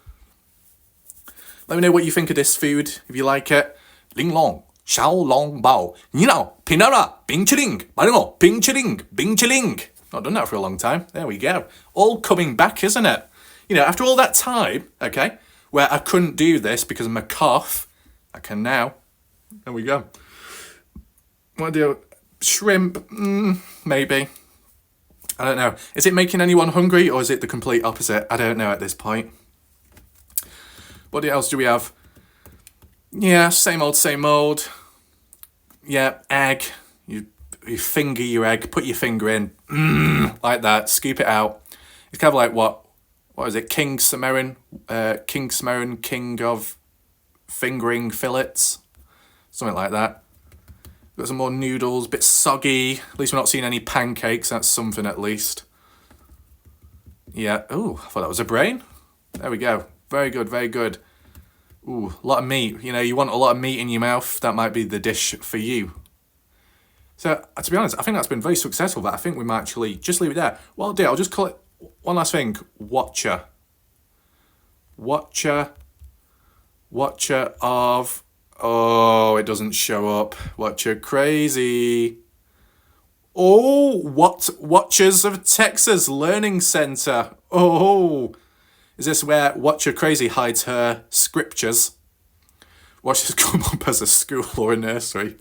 Let me know what you think of this food, if you like it. Ling Long, Xiao Long Bao, Nina, Pinara, Bing Chiling, Baringo, Bing Chiling, Bing Chiling. Not done that for a long time. There we go. All coming back, isn't it? You know, after all that time, okay, where I couldn't do this because of my cough, I can now. There we go. What do shrimp? Maybe. I don't know. Is it making anyone hungry or is it the complete opposite? I don't know at this point. What else do we have? Yeah, same old. Yeah, egg. You finger your egg, put your finger in, like that, scoop it out. It's kind of like what is it? King Samarin, king of fingering fillets, something like that. Got some more noodles, a bit soggy. At least we're not seeing any pancakes. That's something at least. Yeah. Ooh, I thought that was a brain. There we go. Very good, very good. Ooh, a lot of meat. You know, you want a lot of meat in your mouth. That might be the dish for you. So, to be honest, I think that's been very successful, but I think we might actually just leave it there. What I'll do, I'll just call it one last thing. Watcher of... Oh, it doesn't show up. Watcher crazy. Oh, Watchers of Texas Learning Center. Oh, is this where Watcher Crazy hides her scriptures? Watchers come up as a school or a nursery.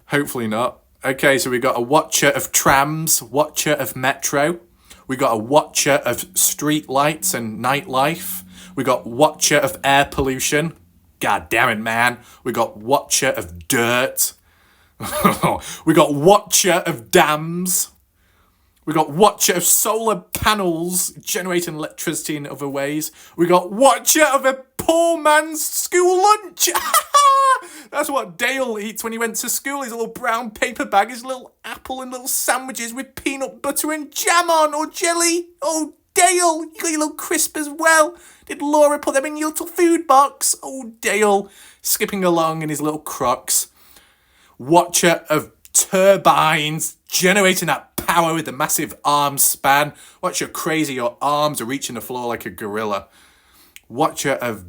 Hopefully not. Okay, so we got a watcher of trams, watcher of metro. We got a watcher of street lights and nightlife. We got watcher of air pollution. God damn it, man. We got watcher of dirt. We got watcher of dams. We got watcher of solar panels generating electricity in other ways. We got watcher of a poor man's school lunch. That's what Dale eats when he went to school. His little brown paper bag, his little apple and little sandwiches with peanut butter and jam on or jelly. Oh, Dale, you got your little crisp as well. Did Laura put them in your little food box? Oh, Dale, skipping along in his little Crocs. Watcher of turbines generating that power with a massive arm span. Watcher crazy, your arms are reaching the floor like a gorilla. Watcher of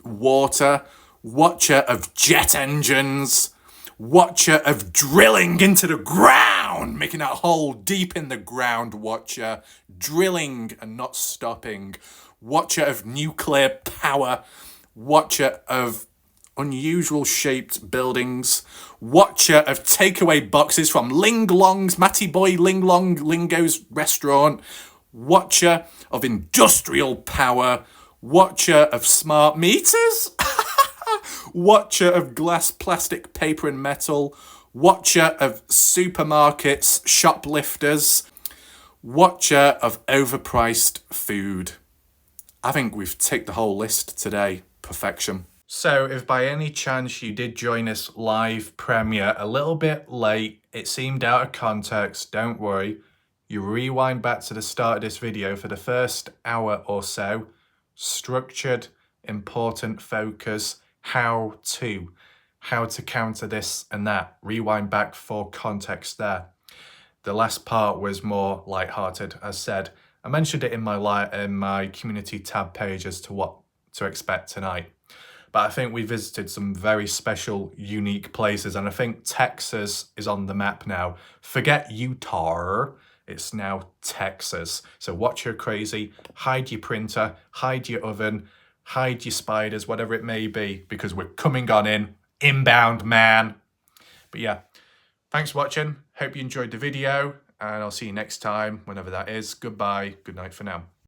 water. Watcher of jet engines. Watcher of drilling into the ground, making that hole deep in the ground. Watcher drilling and not stopping. Watcher of nuclear power. Watcher of unusual shaped buildings. Watcher of takeaway boxes from Ling Long's Matty Boy Ling Long Lingo's restaurant. Watcher of industrial power. Watcher of smart meters. watcher of glass, plastic, paper and metal, watcher of supermarkets, shoplifters, watcher of overpriced food. I think we've ticked the whole list today. Perfection. So if by any chance you did join this live premiere a little bit late, it seemed out of context, don't worry. You rewind back to the start of this video for the first hour or so. Structured, important focus, how to counter this and that. Rewind back for context there. The last part was more lighthearted, as said. I mentioned it in my community tab page as to what to expect tonight. But I think we visited some very special, unique places, and I think Texas is on the map now. Forget Utah, it's now Texas. So watch your crazy, hide your printer, hide your oven, hide your spiders, whatever it may be, because we're coming on in, inbound, man. But yeah, thanks for watching. Hope you enjoyed the video, and I'll see you next time, whenever that is. Goodbye, good night for now.